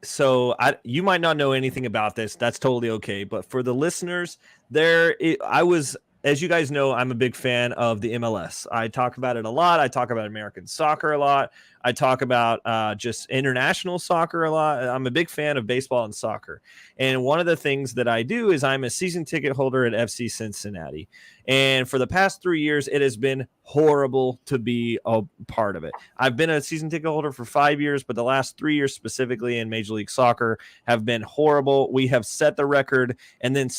so you might not know anything about this. That's totally okay. But for the listeners, as you guys know, I'm a big fan of the MLS. I talk about it a lot. I talk about American soccer a lot. I talk about just international soccer a lot. I'm a big fan of baseball and soccer. And one of the things that I do is I'm a season ticket holder at FC Cincinnati. And for the past 3 years, it has been horrible to be a part of it. I've been a season ticket holder for 5 years, but the last 3 years specifically in Major League Soccer have been horrible. We have set the record and then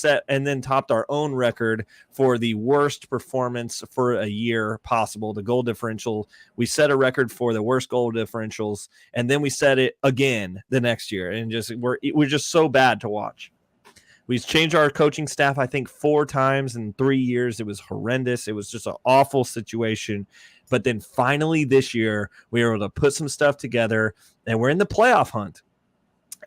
topped our own record for the worst performance for a year possible. The goal differential, we set a record for the worst goal differentials, and then we set it again the next year, and we're just so bad to watch. We've changed our coaching staff, I think, 4 times in 3 years. It was horrendous. It was just an awful situation. But then finally this year, we were able to put some stuff together, and we're in the playoff hunt.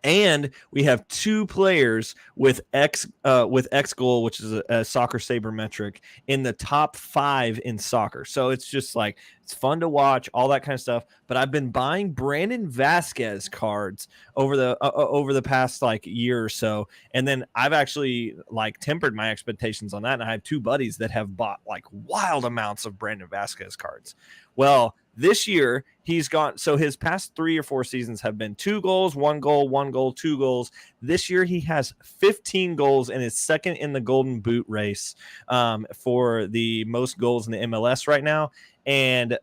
And we have 2 players with X goal, which is a soccer sabermetric, in the top 5 in soccer. So it's just like, it's fun to watch, all that kind of stuff. But I've been buying Brandon Vasquez cards over the past like year or so, and then I've actually like tempered my expectations on that. And I have 2 buddies that have bought like wild amounts of Brandon Vasquez cards. Well, this year he's gone. So his past 3 or 4 seasons have been 2 goals, 1 goal, 1 goal, 2 goals. This year he has 15 goals and is second in the Golden Boot race for the most goals in the MLS right now. And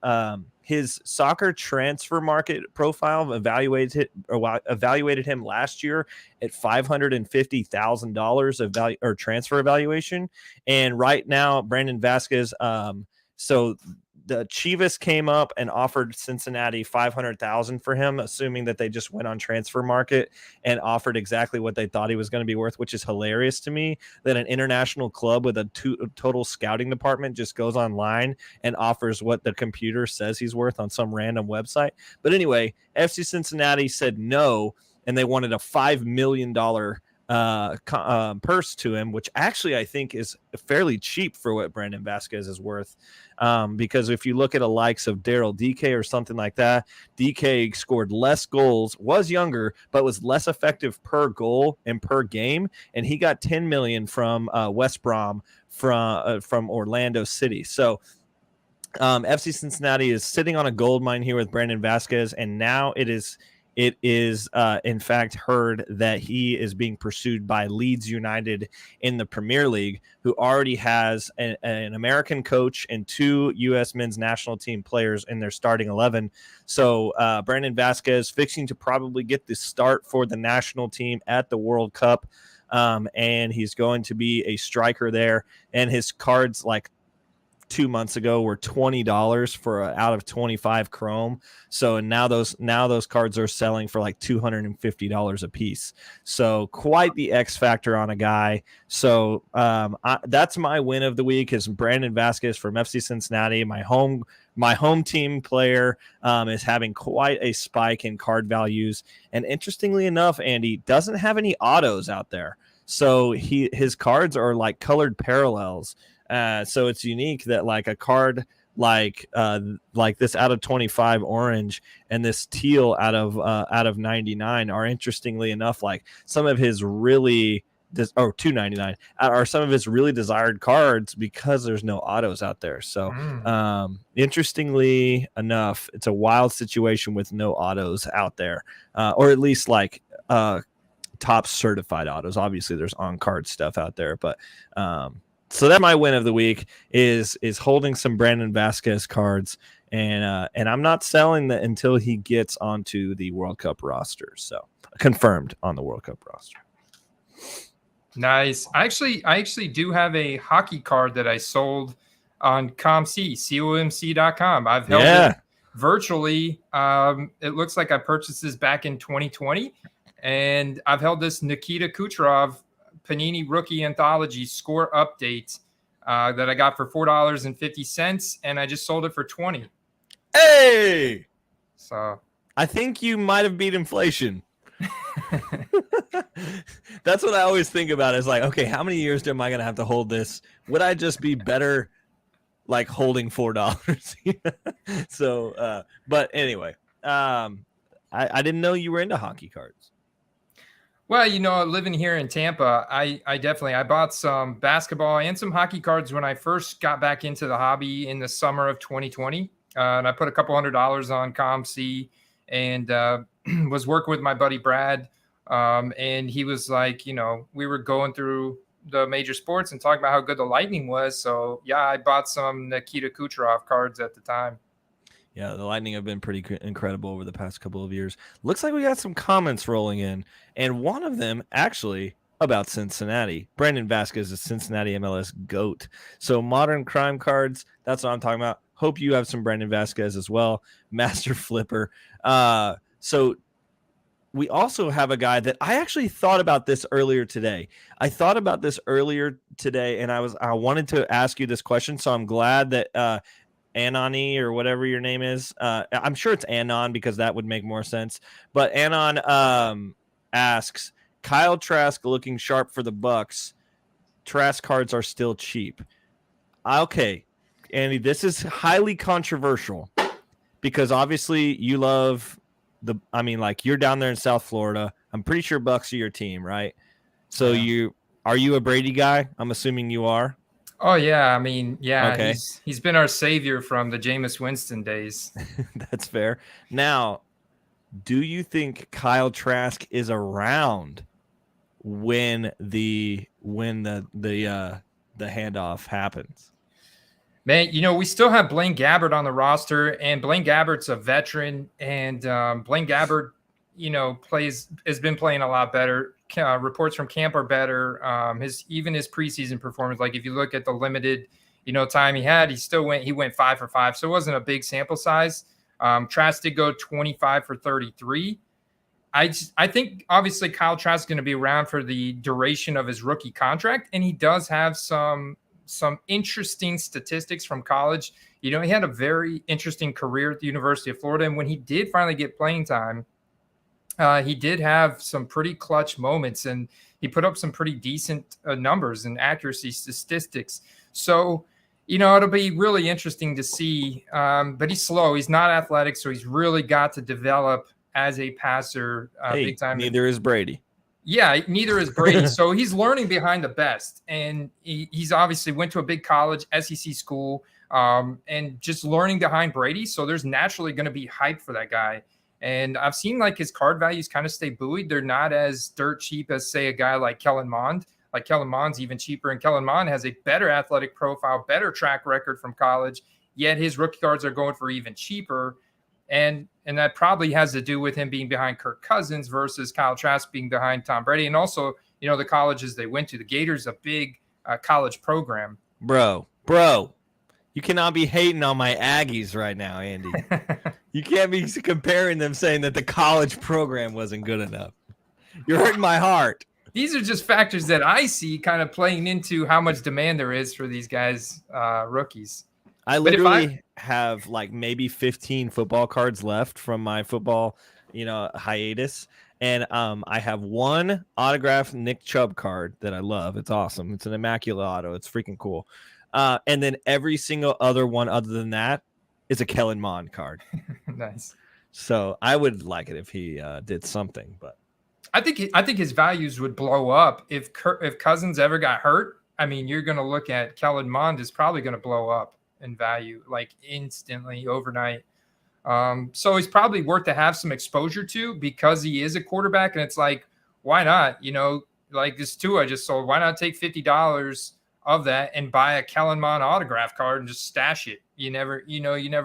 his soccer transfer market profile evaluated him last year at $550,000 of value or transfer evaluation. And right now, Brandon Vasquez, so the Chivas came up and offered Cincinnati $500,000 for him, assuming that they just went on transfer market and offered exactly what they thought he was going to be worth, which is hilarious to me that an international club with a total scouting department just goes online and offers what the computer says he's worth on some random website. But anyway, FC Cincinnati said no, and they wanted a $5 million purse to him, which actually I think is fairly cheap for what Brandon Vasquez is worth. Because if you look at the likes of Daryl DK or something like that, DK scored less goals, was younger, but was less effective per goal and per game. And he got $10 million from West Brom from Orlando City. So FC Cincinnati is sitting on a gold mine here with Brandon Vasquez, and now it is in fact heard that he is being pursued by Leeds United in the Premier League, who already has an American coach and 2 U.S. men's national team players in their starting 11. So Brandon Vasquez fixing to probably get the start for the national team at the World Cup, and he's going to be a striker there. And his cards, like 2 months ago, were $20 for out of 25 chrome. So now those cards are selling for like $250 a piece. So quite the X factor on a guy. So that's my win of the week is Brandon Vasquez from FC Cincinnati. My home team player is having quite a spike in card values. And interestingly enough, Andy doesn't have any autos out there. So his cards are like colored parallels. So it's unique that like a card like this out of 25 orange and this teal out of 99 are, interestingly enough, like some of his really or 299 are some of his really desired cards because there's no autos out there. So interestingly enough, it's a wild situation with no autos out there, or at least like top certified autos. Obviously there's on card stuff out there, but so that's my win of the week is holding some Brandon Vasquez cards, and I'm not selling that until he gets onto the World Cup roster. So confirmed on the World Cup roster. Nice. I actually do have a hockey card that I sold on comc.com. I've held it virtually. It looks like I purchased this back in 2020, and I've held this Nikita Kucherov Panini Rookie Anthology score update that I got for $4.50, and I just sold it for $20. Hey! So I think you might have beat inflation. That's what I always think about is like, okay, how many years am I going to have to hold this? Would I just be better like holding $4? So, but anyway, I didn't know you were into hockey cards. Well, living here in Tampa, I bought some basketball and some hockey cards when I first got back into the hobby in the summer of 2020. And I put a couple $100 on ComC and was working with my buddy Brad. And he was like, we were going through the major sports and talking about how good the Lightning was. So, yeah, I bought some Nikita Kucherov cards at the time. Yeah, the Lightning have been pretty incredible over the past couple of years. Looks like we got some comments rolling in, and one of them actually about Cincinnati. Brandon Vasquez is Cincinnati MLS GOAT. So modern crime cards, that's what I'm talking about. Hope you have some Brandon Vasquez as well. Master Flipper. So we also have a guy that I actually thought about this earlier today. And I wanted to ask you this question, so I'm glad that Anoni or whatever your name is. I'm sure it's Anon because that would make more sense. But Anon asks, Kyle Trask looking sharp for the Bucks. Trask cards are still cheap. Okay, Andy, this is highly controversial because obviously you love you're down there in South Florida. I'm pretty sure Bucks are your team, right? So are you a Brady guy? I'm assuming you are. Oh, yeah. Okay. He's been our savior from the Jameis Winston days. That's fair. Now, do you think Kyle Trask is around when the handoff happens? Man, we still have Blaine Gabbert on the roster, and Blaine Gabbert's a veteran, and Blaine Gabbert, has been playing a lot better. Reports from camp are better. His preseason performance, like if you look at the limited, time he had, he went 5 for 5. So it wasn't a big sample size. Trask did go 25 for 33. I think obviously Kyle Trask is going to be around for the duration of his rookie contract, and he does have some interesting statistics from college. He had a very interesting career at the University of Florida, and when he did finally get playing time, he did have some pretty clutch moments, and he put up some pretty decent numbers and accuracy statistics. So, it'll be really interesting to see. But he's slow. He's not athletic, so he's really got to develop as a passer big time. Neither is Brady. Yeah, neither is Brady. So he's learning behind the best. And he's obviously went to a big college, SEC school, and just learning behind Brady. So there's naturally going to be hype for that guy. And I've seen like his card values kind of stay buoyed. They're not as dirt cheap as, say, a guy like Kellen Mond. Like Kellen Mond's even cheaper, and Kellen Mond has a better athletic profile, better track record from college, yet his rookie cards are going for even cheaper. And that probably has to do with him being behind Kirk Cousins versus Kyle Trask being behind Tom Brady. And also, the colleges they went to. The Gators, a big college program. Bro, you cannot be hating on my Aggies right now, Andy. You can't be comparing them, saying that the college program wasn't good enough. You're hurting my heart. These are just factors that I see kind of playing into how much demand there is for these guys, rookies. I literally have like maybe 15 football cards left from my football, hiatus. And I have one autographed Nick Chubb card that I love. It's awesome. It's an immaculate auto. It's freaking cool. And then every single other one other than that is a Kellen Mond card. Nice. So I would like it if he did something, but I think his values would blow up if Cousins ever got hurt. I mean, you're going to look at Kellen Mond is probably going to blow up in value like instantly overnight. So he's probably worth to have some exposure to because he is a quarterback, and it's like, why not? Like this too, I just sold. Why not take $50 of that and buy a Kellen Mond autograph card and just stash it? You never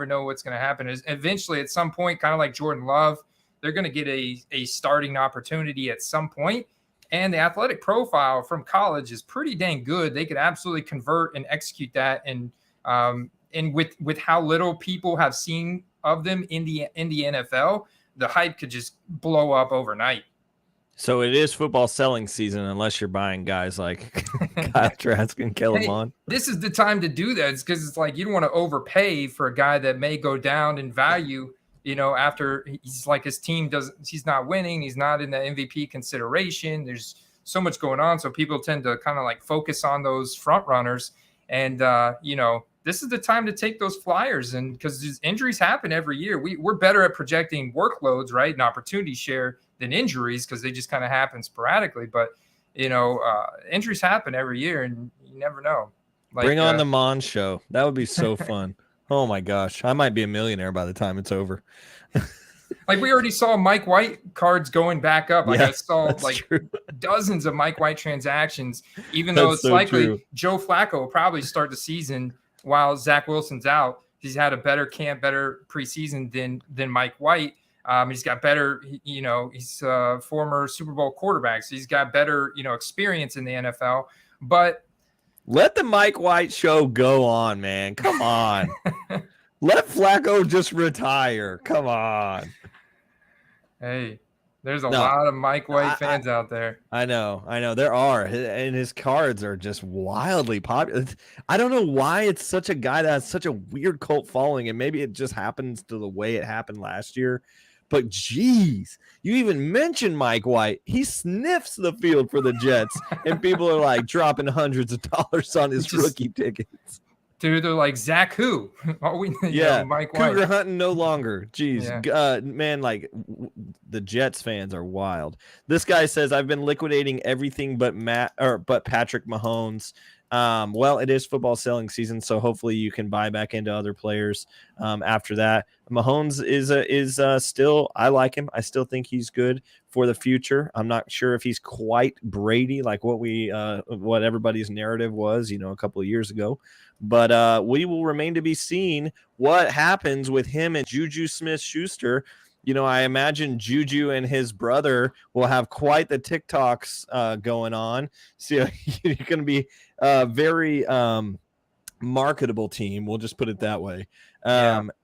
know what's going to happen. Eventually, at some point, kind of like Jordan Love, they're going to get a starting opportunity at some point. And the athletic profile from college is pretty dang good. They could absolutely convert and execute that. And with how little people have seen of them in the NFL, the hype could just blow up overnight. So it is football selling season unless you're buying guys like Kyle Trask and Kellen Hey, Mond. this is the time to do that. It's because it's like you don't want to overpay for a guy that may go down in value, after he's like his team he's not winning, he's not in the MVP consideration. There's so much going on. So people tend to kind of like focus on those front runners. And this is the time to take those flyers, and because injuries happen every year. We're better at projecting workloads, right, and opportunity share than injuries because they just kind of happen sporadically. But injuries happen every year, and you never know. Bring on the Mon show. That would be so fun. Oh my gosh, I might be a millionaire by the time it's over. Like we already saw Mike White cards going back up. Like I saw dozens of Mike White transactions, even though it's so likely true. Joe Flacco will probably start the season while Zach Wilson's out. He's had a better camp, better preseason than Mike White. He's got better, he's a former Super Bowl quarterback, so he's got better, experience in the NFL. But let the Mike White show go on, man. Come on. Let Flacco just retire. Come on. Hey, there's a lot of Mike White fans out there. I know. There are. And his cards are just wildly popular. I don't know why it's such a guy that has such a weird cult following, and maybe it just happens to the way it happened last year. But geez, you even mentioned Mike White. He sniffs the field for the Jets, and people are like dropping hundreds of dollars on his rookie tickets. Dude, they're like, Zach who? Mike White. Cougar hunting no longer. Jeez. Man, like the Jets fans are wild. This guy says, I've been liquidating everything but Patrick Mahomes. Well, it is football selling season, so hopefully you can buy back into other players after that. Mahomes is still, I like him. I still think he's good for the future. I'm not sure if he's quite Brady, like what everybody's narrative was, a couple of years ago. But we will remain to be seen what happens with him and Juju Smith-Schuster. I imagine Juju and his brother will have quite the TikToks going on. So you're going to be a very marketable team. We'll just put it that way.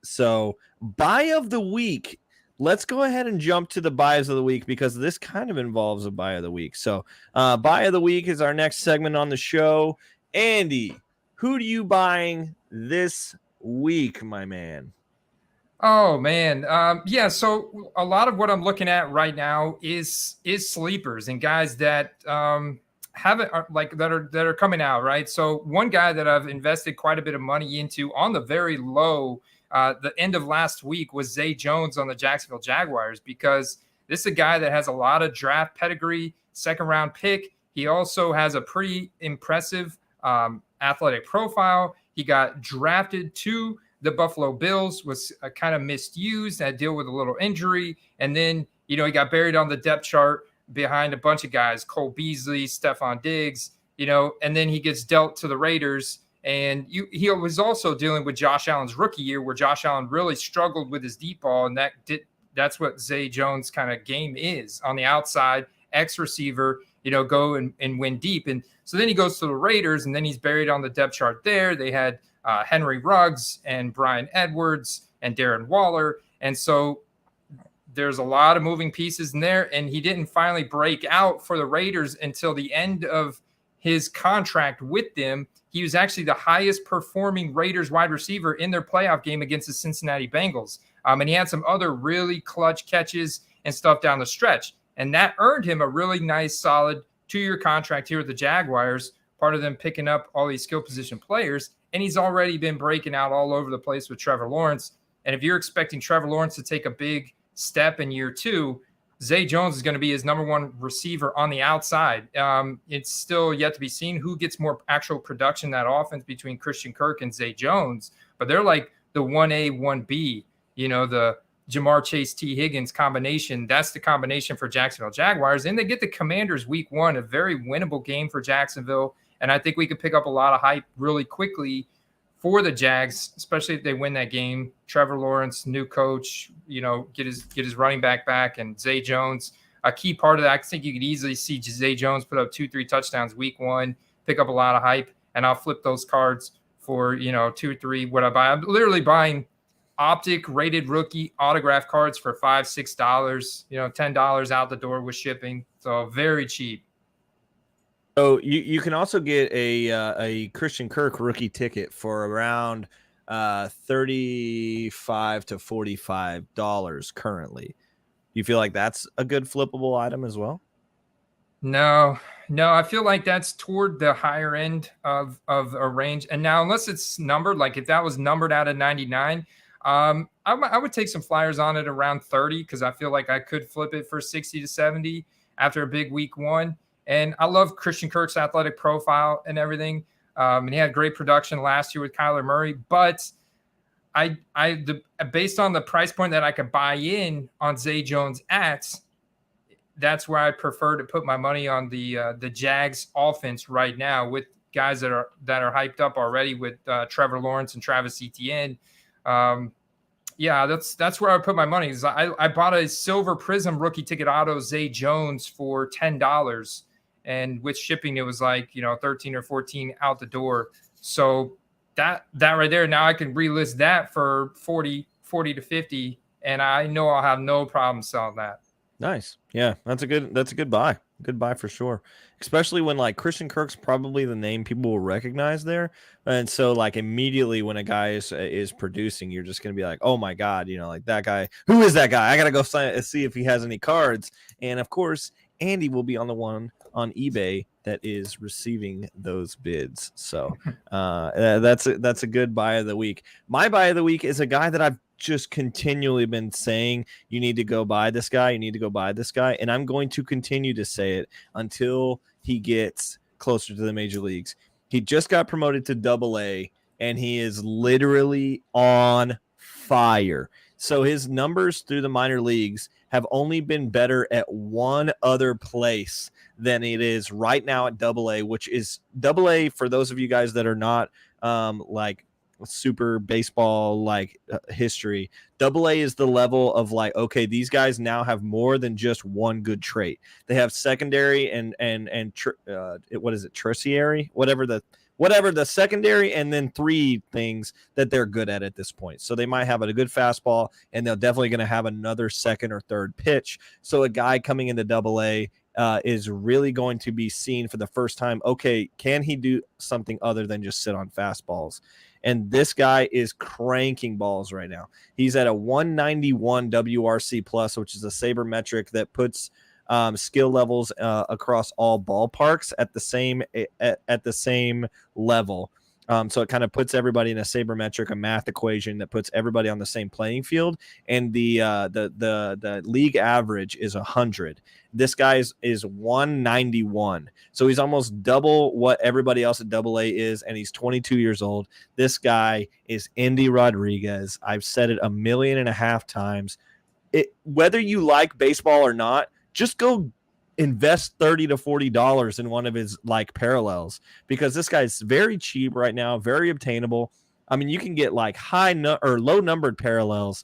So buy of the week. Let's go ahead and jump to the buys of the week because this kind of involves a buy of the week. So buy of the week is our next segment on the show. Andy, who do you buying this week, my man? Oh man. So a lot of what I'm looking at right now is sleepers and guys that that are coming out, right? So one guy that I've invested quite a bit of money into on the very low, the end of last week was Zay Jones on the Jacksonville Jaguars, because this is a guy that has a lot of draft pedigree, second round pick. He also has a pretty impressive athletic profile. He got drafted to the Buffalo Bills, was kind of misused, had to deal with a little injury. And then, he got buried on the depth chart behind a bunch of guys, Cole Beasley, Stephon Diggs, and then he gets dealt to the Raiders. And he was also dealing with Josh Allen's rookie year, where Josh Allen really struggled with his deep ball. And that's what Zay Jones' kind of game is on the outside, X receiver, go and win deep. And so then he goes to the Raiders, and then he's buried on the depth chart there. They had Henry Ruggs and Brian Edwards and Darren Waller. And so there's a lot of moving pieces in there, and he didn't finally break out for the Raiders until the end of his contract with them. He was actually the highest performing Raiders wide receiver in their playoff game against the Cincinnati Bengals. And he had some other really clutch catches and stuff down the stretch. And that earned him a really nice, solid 2-year contract here with the Jaguars, part of them picking up all these skill position players. And he's already been breaking out all over the place with Trevor Lawrence. And if you're expecting Trevor Lawrence to take a big step in year 2, Zay Jones is going to be his number one receiver on the outside. It's still yet to be seen who gets more actual production in that offense between Christian Kirk and Zay Jones. But they're like the 1A, 1B, the Jamar Chase, T. Higgins combination. That's the combination for Jacksonville Jaguars. And they get the Commanders week 1, a very winnable game for Jacksonville. And I think we could pick up a lot of hype really quickly for the Jags, especially if they win that game. Trevor Lawrence, new coach, get his running back, and Zay Jones, a key part of that. I think you could easily see Zay Jones put up 2-3 touchdowns week 1, pick up a lot of hype, and I'll flip those cards for 2 or 3. What I buy, I'm literally buying Optic rated rookie autograph cards for $5-6, $10 out the door with shipping, So very cheap. So you can also get a Christian Kirk rookie ticket for around $35 to $45 currently. Do you feel like that's a good flippable item as well? No, I feel like that's toward the higher end of a range. And now, unless it's numbered, like if that was numbered out of 99, I would take some flyers on it around 30 because I feel like I could flip it for 60 to 70 after a big week one. And I love Christian Kirk's athletic profile and everything. And he had great production last year with Kyler Murray. But based on the price point that I could buy in on Zay Jones at, that's where I prefer to put my money on the Jags offense right now with guys that are hyped up already with Trevor Lawrence and Travis Etienne. Yeah, that's where I put my money. I bought a silver prism rookie ticket auto Zay Jones for $10, and with shipping it was like 13 or 14 out the door. So that right there, now I can relist that for 40 to 50, and I know I'll have no problem selling that. Nice. Yeah, that's a good buy. Good buy for sure. Especially when like Christian Kirk's probably the name people will recognize there. And so like immediately when a guy is producing, you're just going to be like, "Oh my God, like that guy. Who is that guy? I got to go see if he has any cards." And of course, Andy will be on the one on eBay that is receiving those bids. So that's a good buy of the week. My buy of the week is a guy that I've just continually been saying, you need to go buy this guy. You need to go buy this guy. And I'm going to continue to say it until he gets closer to the major leagues. He just got promoted to AA, and he is literally on fire. So his numbers through the minor leagues have only been better at one other place than it is right now at AA, which is AA for those of you guys that are not like super baseball history. AA is the level of like, okay, these guys now have more than just one good trait. They have secondary and what is it, tertiary, whatever the secondary, and then three things that they're good at this point. So they might have a good fastball, and they're definitely going to have another second or third pitch. So a guy coming into AA is really going to be seen for the first time. Okay, can he do something other than just sit on fastballs? And this guy is cranking balls right now. He's at a 191 WRC plus, which is a sabermetric that puts skill levels across all ballparks at the same level. So it kind of puts everybody in a sabermetric, a math equation that puts everybody on the same playing field. And the league average is 100. This guy is 191. So he's almost double what everybody else at AA is, and he's 22 years old. This guy is Andy Rodriguez. I've said it 1.5 million times. Whether you like baseball or not, just go invest $30 to $40 in one of his parallels, because this guy's very cheap right now, very obtainable. I mean, you can get like low numbered parallels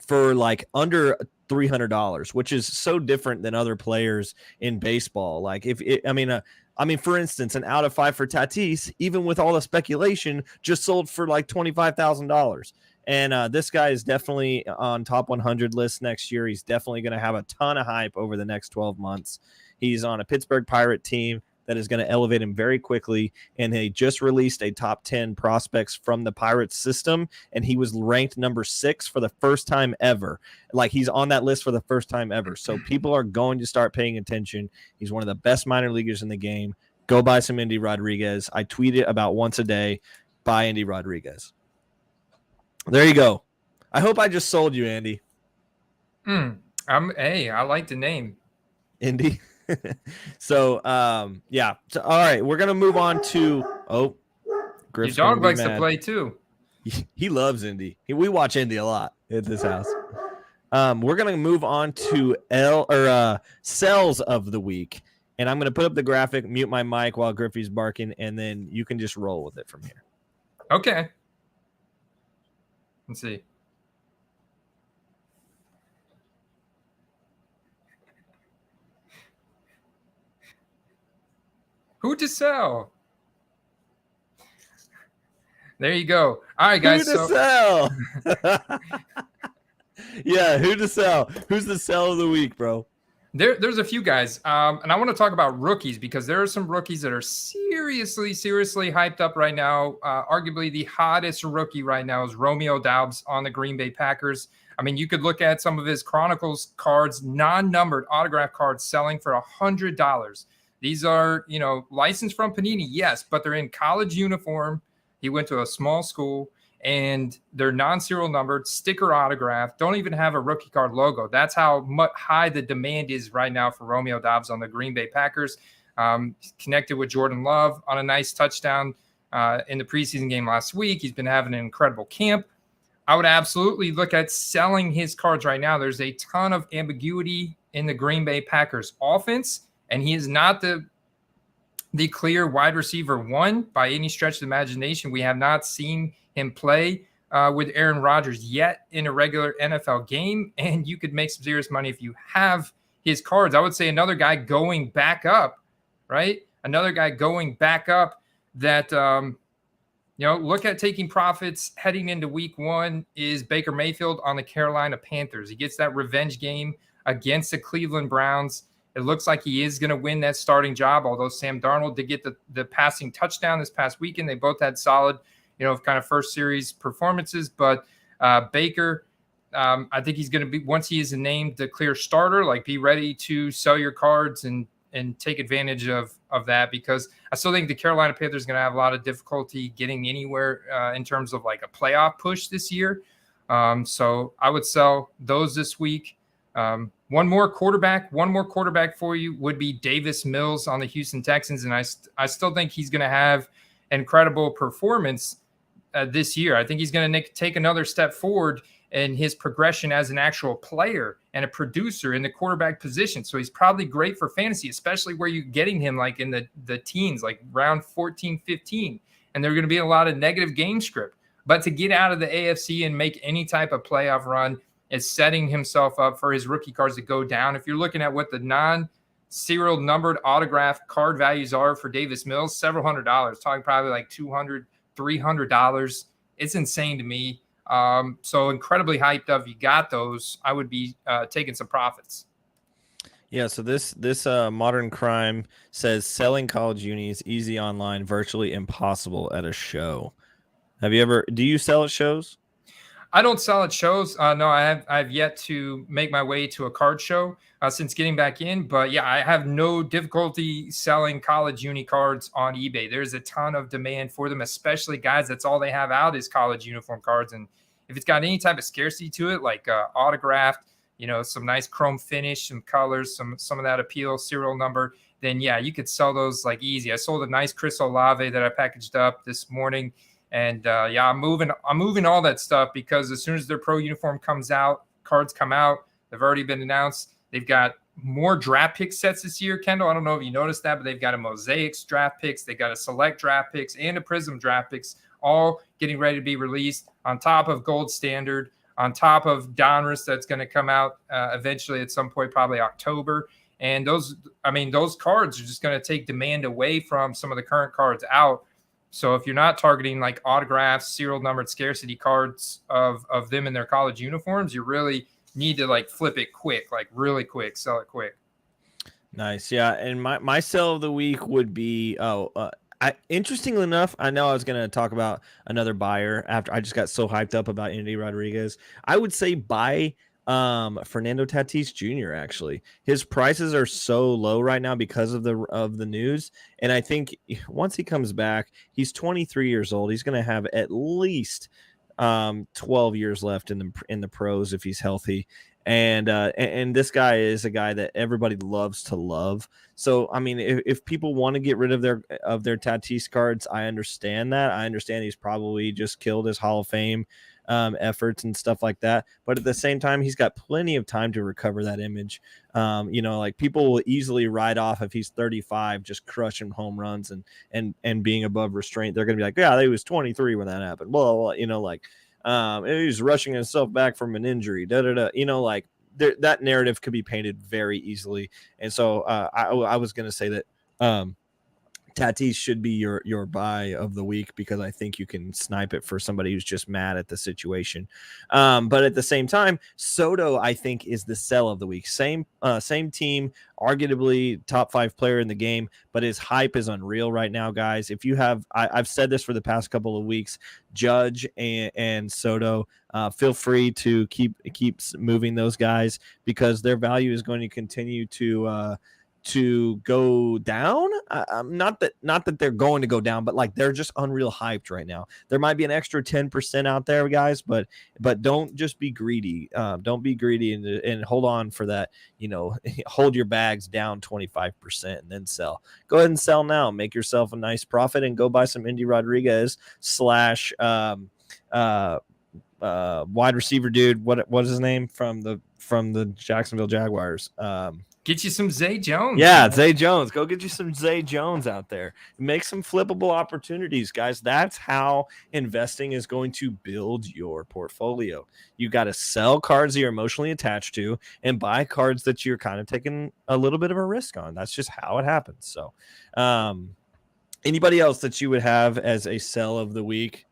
for like under $300, which is so different than other players in baseball. Like for instance, an out of 5 for Tatis, even with all the speculation, just sold for like $25,000. And this guy is definitely on top 100 list next year. He's definitely going to have a ton of hype over the next 12 months. He's on a Pittsburgh Pirate team that is going to elevate him very quickly. And they just released a top 10 prospects from the Pirates system, and he was ranked number 6 for the first time ever. Like, he's on that list for the first time ever. So people are going to start paying attention. He's one of the best minor leaguers in the game. Go buy some Andy Rodriguez. I tweet it about once a day. Buy Andy Rodriguez. There you go. I hope I just sold you, Andy. Hey, I like the name. Indy. So, yeah. So, all right, we're gonna move on to Griff's your dog likes to play too. He loves Indy. We watch Indy a lot at this house. We're gonna move on to sells of the week, and I'm gonna put up the graphic, mute my mic while Griffey's barking, and then you can just roll with it from here. Okay. Let's see. Who to sell? There you go. All right, guys. Who to sell? Yeah, who to sell? Who's the sell of the week, bro? There's a few guys, and I want to talk about rookies because there are some rookies that are seriously hyped up right now. Arguably the hottest rookie right now is Romeo Doubs on the Green Bay Packers. I mean, you could look at some of his Chronicles cards, non-numbered autograph cards selling for $100. These are, licensed from Panini, yes, but they're in college uniform. He went to a small school. And they're non-serial numbered, sticker autograph, don't even have a rookie card logo. That's how high the demand is right now for Romeo Doubs on the Green Bay Packers. Connected with Jordan Love on a nice touchdown in the preseason game last week. He's been having an incredible camp. I would absolutely look at selling his cards right now. There's a ton of ambiguity in the Green Bay Packers offense, and he is not the clear wide receiver one by any stretch of the imagination. We have not seen him play with Aaron Rodgers yet in a regular NFL game, and you could make some serious money if you have his cards. I would say another guy going back up, right? Another guy going back up that, look at taking profits heading into week one is Baker Mayfield on the Carolina Panthers. He gets that revenge game against the Cleveland Browns. It looks like he is going to win that starting job, although Sam Darnold did get the passing touchdown this past weekend. They both had solid kind of first series performances, but Baker, I think he's going to be, once he is named the clear starter, like be ready to sell your cards and take advantage of that, because I still think the Carolina Panthers are going to have a lot of difficulty getting anywhere in terms of like a playoff push this year. So I would sell those this week. One more quarterback for you would be Davis Mills on the Houston Texans. And I still think he's going to have incredible performance this year. I think he's going to take another step forward in his progression as an actual player and a producer in the quarterback position. So he's probably great for fantasy, especially where you're getting him like in the teens, like round 14, 15. And there are going to be a lot of negative game script. But to get out of the AFC and make any type of playoff run is setting himself up for his rookie cards to go down. If you're looking at what the non-serial numbered autograph card values are for Davis Mills, several $100s, talking probably like $200, $300. It's insane to me. So incredibly hyped up. If you got those, I would be taking some profits. Yeah, so this Modern Crime says selling college unis easy online, virtually impossible at a show. Do you sell at shows? I don't sell at shows. No, I've yet to make my way to a card show since getting back in. But yeah, I have no difficulty selling college uni cards on eBay. There's a ton of demand for them, especially guys. That's all they have out is college uniform cards. And if it's got any type of scarcity to it, like autographed, some nice chrome finish, some colors, some of that appeal, serial number, then yeah, you could sell those like easy. I sold a nice Chris Olave that I packaged up this morning. And yeah, I'm moving all that stuff because as soon as their pro uniform comes out, cards come out. They've already been announced. They've got more draft pick sets this year, Kendall. I don't know if you noticed that, but they've got a Mosaics draft picks. They got a select draft picks and a Prism draft picks, all getting ready to be released on top of Gold Standard, on top of Donruss that's going to come out eventually at some point, probably October. And those cards are just going to take demand away from some of the current cards out. So if you're not targeting like autographs, serial numbered scarcity cards of them in their college uniforms, you really need to like flip it quick, like really quick, sell it quick. Nice. Yeah. And my sell of the week would be, interestingly enough, I know I was going to talk about another buyer after I just got so hyped up about Andy Rodriguez. I would say buy Fernando Tatis Jr. Actually, his prices are so low right now because of the news, and I think once he comes back, he's 23 years old. He's going to have at least 12 years left in the pros if he's healthy. And this guy is a guy that everybody loves to love. So I mean, if people want to get rid of their Tatis cards, I understand that. I understand he's probably just killed his Hall of Fame efforts and stuff like that, but at the same time he's got plenty of time to recover that image. Like people will easily write off if he's 35 just crushing home runs and being above restraint. They're gonna be like, yeah, he was 23 when that happened. Well, he's rushing himself back from an injury, that narrative could be painted very easily. And so I was gonna say that Tatis should be your buy of the week because I think you can snipe it for somebody who's just mad at the situation. But at the same time, Soto I think is the sell of the week. Same team, arguably top 5 player in the game, but his hype is unreal right now, guys. If you have, I've said this for the past couple of weeks, Judge and Soto, feel free to keep moving those guys because their value is going to continue to go down. Not that they're going to go down, but like they're just unreal hyped right now. There might be an extra 10% out there, guys, but don't just be greedy. Don't be greedy and hold on for that. Hold your bags down 25% and then sell. Go ahead and sell now. Make yourself a nice profit and go buy some Indy Rodriguez / wide receiver dude. What is his name from the Jacksonville Jaguars? Get you some Zay Jones. Yeah, Zay Jones. Go get you some Zay Jones out there. Make some flippable opportunities, guys. That's how investing is going to build your portfolio. You got to sell cards that you're emotionally attached to and buy cards that you're kind of taking a little bit of a risk on. That's just how it happens. So, anybody else that you would have as a sell of the week?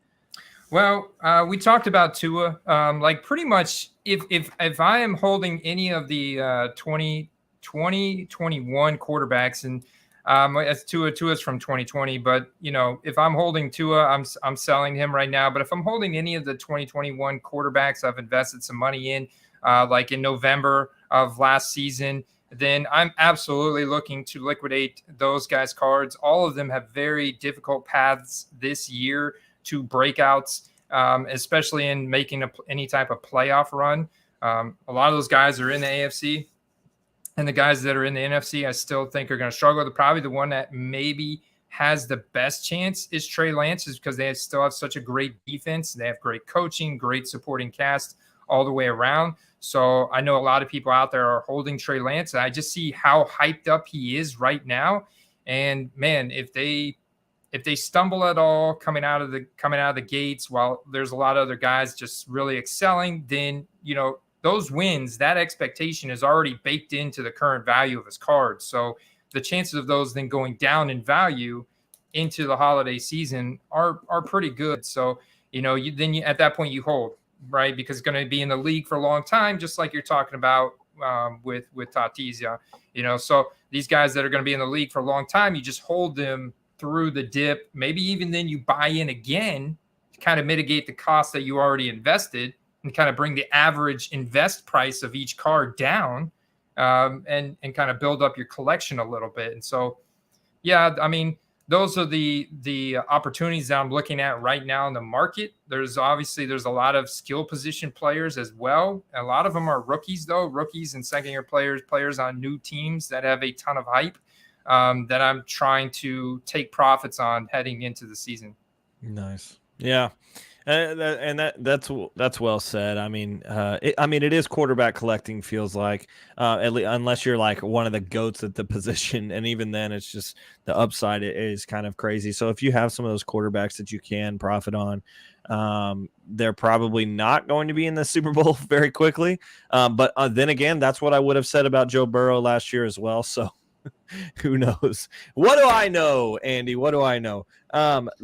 Well, we talked about Tua. Like pretty much, if I am holding any of the 2021 quarterbacks, and as Tua's from 2020, but if I'm holding Tua, I'm selling him right now. But if I'm holding any of the 2021 quarterbacks I've invested some money in, like in November of last season, then I'm absolutely looking to liquidate those guys' cards. All of them have very difficult paths this year to breakouts, especially in making any type of playoff run. A lot of those guys are in the AFC, and the guys that are in the NFC, I still think are going to struggle. Probably the one that maybe has the best chance is Trey Lance, is because they still have such a great defense. They have great coaching, great supporting cast all the way around. So I know a lot of people out there are holding Trey Lance, and I just see how hyped up he is right now. And man, if they stumble at all coming out of the gates, while there's a lot of other guys just really excelling, then those wins, that expectation is already baked into the current value of his cards. So the chances of those then going down in value into the holiday season are pretty good. So at that point you hold, right? Because it's going to be in the league for a long time, just like you're talking about with Tatis. So these guys that are going to be in the league for a long time, you just hold them through the dip. Maybe even then you buy in again to kind of mitigate the cost that you already invested and kind of bring the average invest price of each card down, and kind of build up your collection a little bit. And so, yeah, I mean, those are the opportunities that I'm looking at right now in the market. There's a lot of skill position players as well. A lot of them are rookies and second-year players on new teams that have a ton of hype, that I'm trying to take profits on heading into the season. Nice. Yeah. That's well said. I mean, it is quarterback collecting, feels like, at least, unless you're like one of the goats at the position, and even then, it's just the upside is kind of crazy. So if you have some of those quarterbacks that you can profit on, they're probably not going to be in the Super Bowl very quickly. But then again, that's what I would have said about Joe Burrow last year as well. So. Who knows? What do I know, Andy? What do I know?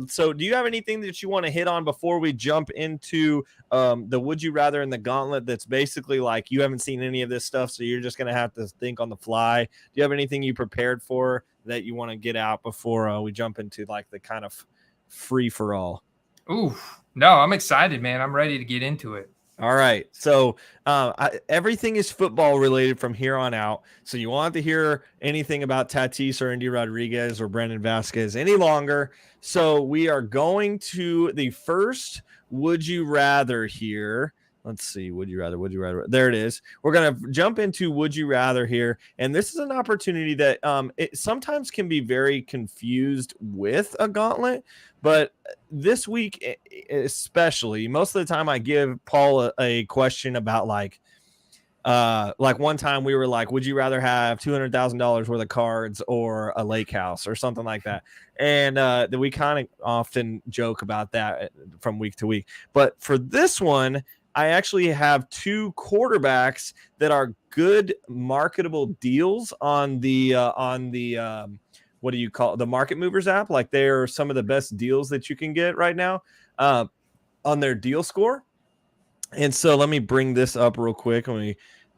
So do you have anything that you want to hit on before we jump into the Would You Rather and the Gauntlet? That's basically like you haven't seen any of this stuff, so you're just going to have to think on the fly. Do you have anything you prepared for that you want to get out before we jump into like the kind of free for all? Ooh, no, I'm excited, man. I'm ready to get into it. All right. So everything is football related from here on out. So you won't have to hear anything about Tatis or Indy Rodriguez or Brendan Vasquez any longer. So we are going to the first Would You Rather here. Let's see. Would you rather? There it is. We're going to jump into Would You Rather here. And this is an opportunity that it sometimes can be very confused with a gauntlet. But this week, especially, most of the time I give Paul a question about like one time we were like, would you rather have $200,000 worth of cards or a lake house or something like that? And we kind of often joke about that from week to week. But for this one, I actually have two quarterbacks that are good marketable deals on the what do you call it? The Market Movers app. Like they're some of the best deals that you can get right now on their deal score. And so let me bring this up real quick.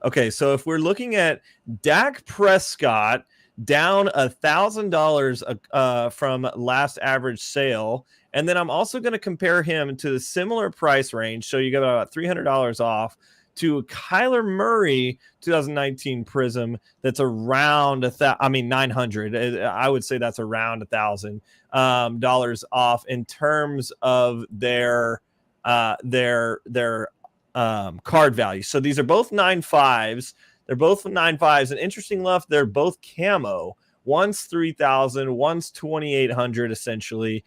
Okay, so if we're looking at Dak Prescott down $1,000 from last average sale, and then I'm also going to compare him to the similar price range. So you got about $300 off to Kyler Murray 2019 Prism. That's around 900. I would say that's around $1,000 off in terms of their card value. So these are both 9.5s. They're both 9.5s, and interesting enough, they're both camo. One's 3,000, one's 2,800. Essentially,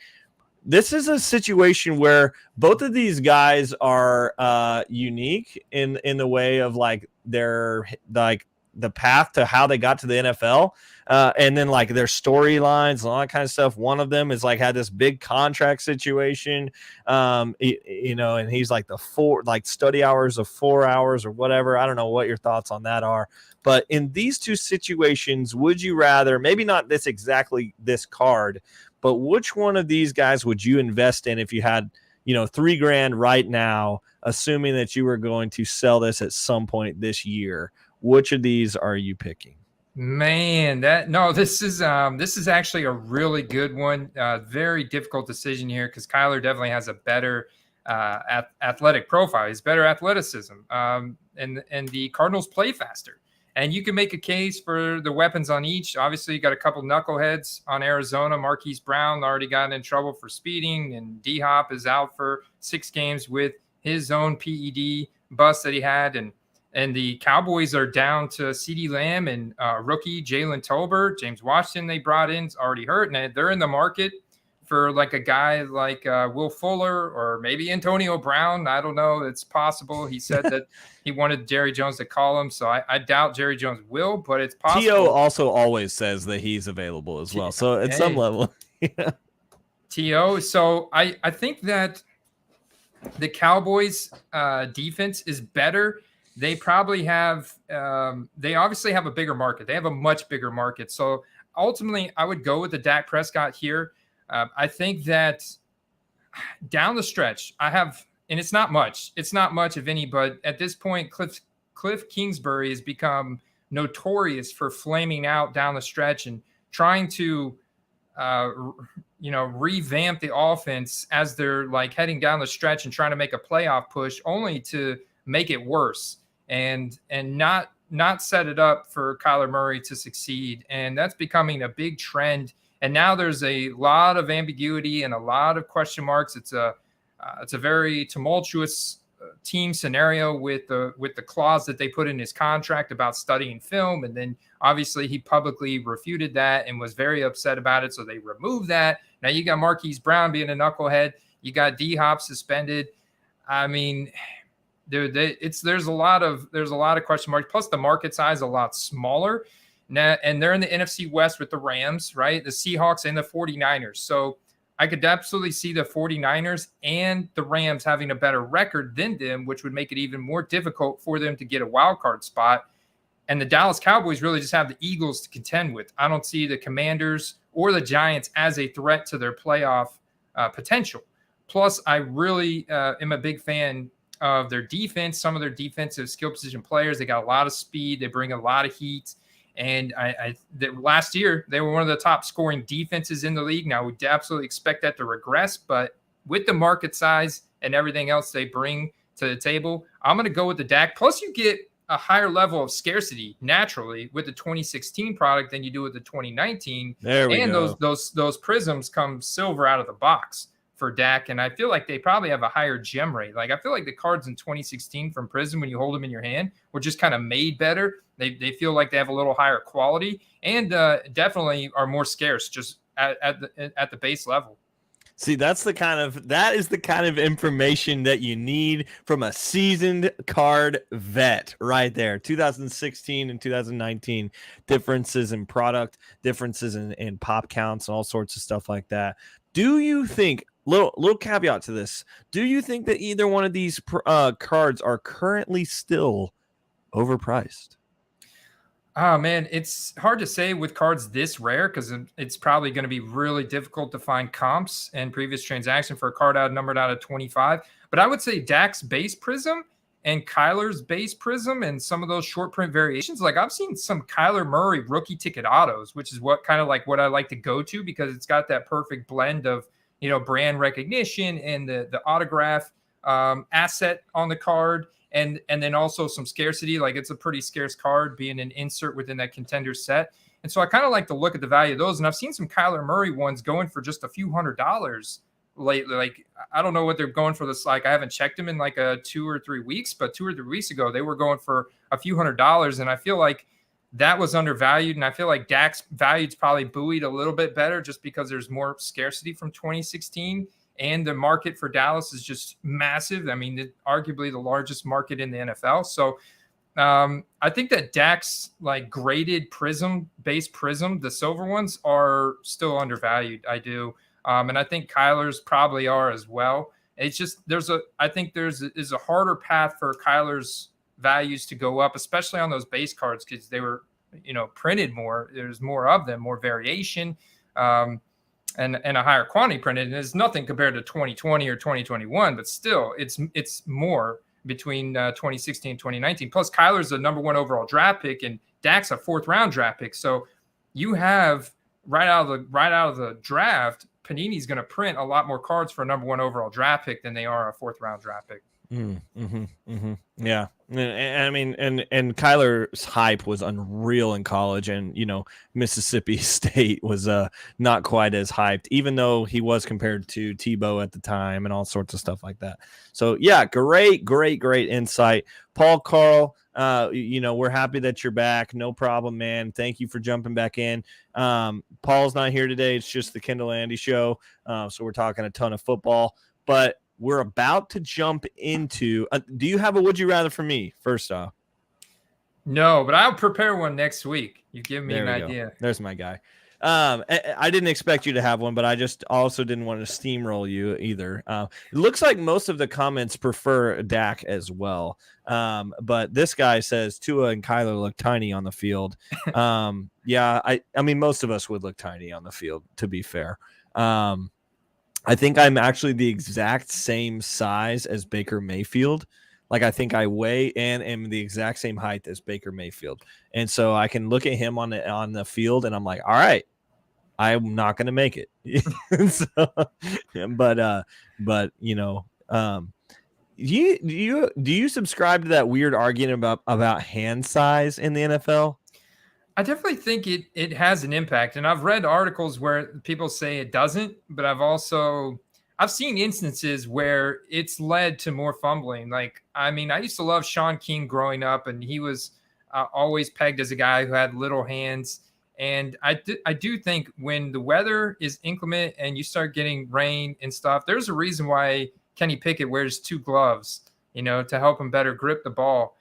this is a situation where both of these guys are unique in the way of like their like the path to how they got to the NFL, and then like their storylines and all that kind of stuff. One of them is like had this big contract situation, and he's like the study hours of 4 hours or whatever. I don't know what your thoughts on that are, but in these two situations, would you rather, maybe not this exactly this card, but which one of these guys would you invest in if you had, $3,000 right now, assuming that you were going to sell this at some point this year? Which of these are you picking? Man, this is actually a really good one. Very difficult decision here because Kyler definitely has a better athletic profile. He's better athleticism, and the Cardinals play faster. And you can make a case for the weapons on each. Obviously, you got a couple knuckleheads on Arizona. Marquise Brown already got in trouble for speeding, and D-Hop is out for 6 games with his own PED bust that he had, and the Cowboys are down to CeeDee Lamb and rookie Jalen Tolbert. James Washington they brought in is already hurt, and they're in the market for like a guy like Will Fuller or maybe Antonio Brown. I don't know. It's possible. He said that he wanted Jerry Jones to call him, so I doubt Jerry Jones will, but it's possible. T.O. also always says that he's available as well, so at some level. Yeah. T.O. So I think that the Cowboys defense is better. They probably have they obviously have a bigger market. They have a much bigger market. So ultimately, I would go with the Dak Prescott here. I think that down the stretch, and it's not much. It's not much of any, but at this point, Cliff Kingsbury has become notorious for flaming out down the stretch and trying to revamp the offense as they're like heading down the stretch and trying to make a playoff push, only to make it worse and not set it up for Kyler Murray to succeed. And that's becoming a big trend. And now there's a lot of ambiguity and a lot of question marks. It's a very tumultuous team scenario with the clause that they put in his contract about studying film. And then obviously he publicly refuted that and was very upset about it. So they removed that. Now you got Marquise Brown being a knucklehead. You got D-Hop suspended. I mean, there's a lot of question marks. Plus the market size is a lot smaller. Now, and they're in the NFC West with the Rams, right? The Seahawks and the 49ers. So I could absolutely see the 49ers and the Rams having a better record than them, which would make it even more difficult for them to get a wild card spot. And the Dallas Cowboys really just have the Eagles to contend with. I don't see the Commanders or the Giants as a threat to their playoff potential. Plus, I really am a big fan of their defense, some of their defensive skill position players. They got a lot of speed. They bring a lot of heat. And last year, they were one of the top scoring defenses in the league. Now, we absolutely expect that to regress, but with the market size and everything else they bring to the table, I'm going to go with the Dak. Plus, you get a higher level of scarcity naturally with the 2016 product than you do with the 2019. There we go. Those prisms come silver out of the box for Dak, and I feel like they probably have a higher gem rate. Like I feel like the cards in 2016 from Prism, when you hold them in your hand, were just kind of made better. They feel like they have a little higher quality and definitely are more scarce just at the base level. See, that is the kind of information that you need from a seasoned card vet right there. 2016 and 2019 differences in product, differences in pop counts and all sorts of stuff like that. Do you think, little caveat to this, do you think that either one of these cards are currently still overpriced? Oh man, it's hard to say with cards this rare because it's probably going to be really difficult to find comps and previous transaction for a card numbered out of 25. But I would say Dak's base prism and Kyler's base prism and some of those short print variations. Like I've seen some Kyler Murray rookie ticket autos, which is what kind of like what I like to go to because it's got that perfect blend of brand recognition and the autograph asset on the card. And then also some scarcity, like it's a pretty scarce card being an insert within that contender set. And so I kind of like to look at the value of those. And I've seen some Kyler Murray ones going for just a few $100s lately. Like, I don't know what they're going for this. Like, I haven't checked them in like 2 or 3 weeks, but 2 or 3 weeks ago, they were going for a few $100s. And I feel like that was undervalued. And I feel like Dak's value's probably buoyed a little bit better just because there's more scarcity from 2016. And the market for Dallas is just massive. I mean, arguably the largest market in the NFL. So I think that Dak's like graded base prism, the silver ones are still undervalued. I do. And I think Kyler's probably are as well. It's just, I think there's a harder path for Kyler's values to go up, especially on those base cards because they were, printed more. There's more of them, more variation. And a higher quantity printed, and it's nothing compared to 2020 or 2021, but still, it's more between 2016 and 2019. Plus, Kyler's the number 1 overall draft pick, and Dak's a 4th round draft pick. So you have right out of the draft, Panini's going to print a lot more cards for a number 1 overall draft pick than they are a 4th round draft pick. Yeah. And I mean, and Kyler's hype was unreal in college, and Mississippi State was not quite as hyped, even though he was compared to Tebow at the time and all sorts of stuff like that. So yeah, great insight, Paul Carl. We're happy that you're back. No problem, man. Thank you for jumping back in. Paul's not here today. It's just the Kendall Andy show. So we're talking a ton of football, but we're about to jump into do you have a would you rather for me first off? No, but I'll prepare one next week. You give me an idea. There's my guy. I didn't expect you to have one, but I just also didn't want to steamroll you either. It looks like most of the comments prefer Dak as well. But this guy says Tua and Kyler look tiny on the field. Yeah, I mean, most of us would look tiny on the field, to be fair. I think I'm actually the exact same size as Baker Mayfield. Like, I think I weigh and am the exact same height as Baker Mayfield. And so I can look at him on the field and I'm like, all right, I'm not going to make it. Do you subscribe to that weird argument about hand size in the NFL? I definitely think it has an impact. And I've read articles where people say it doesn't, but I've seen instances where it's led to more fumbling. Like, I mean, I used to love Sean King growing up, and he was always pegged as a guy who had little hands. And I do think when the weather is inclement and you start getting rain and stuff, there's a reason why Kenny Pickett wears 2 gloves, to help him better grip the ball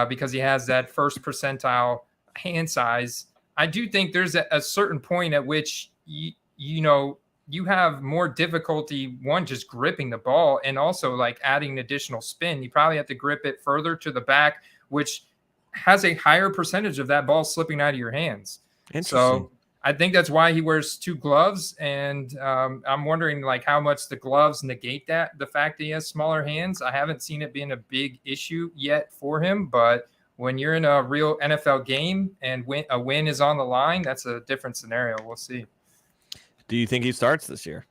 because he has that first percentile hand size. I do think there's a certain point at which you have more difficulty, one, just gripping the ball, and also like adding additional spin. You probably have to grip it further to the back, which has a higher percentage of that ball slipping out of your hands. So I think that's why he wears 2 gloves. And I'm wondering like how much the gloves negate the fact that he has smaller hands. I haven't seen it being a big issue yet for him, but when you're in a real NFL game and a win is on the line, that's a different scenario. We'll see. Do you think he starts this year?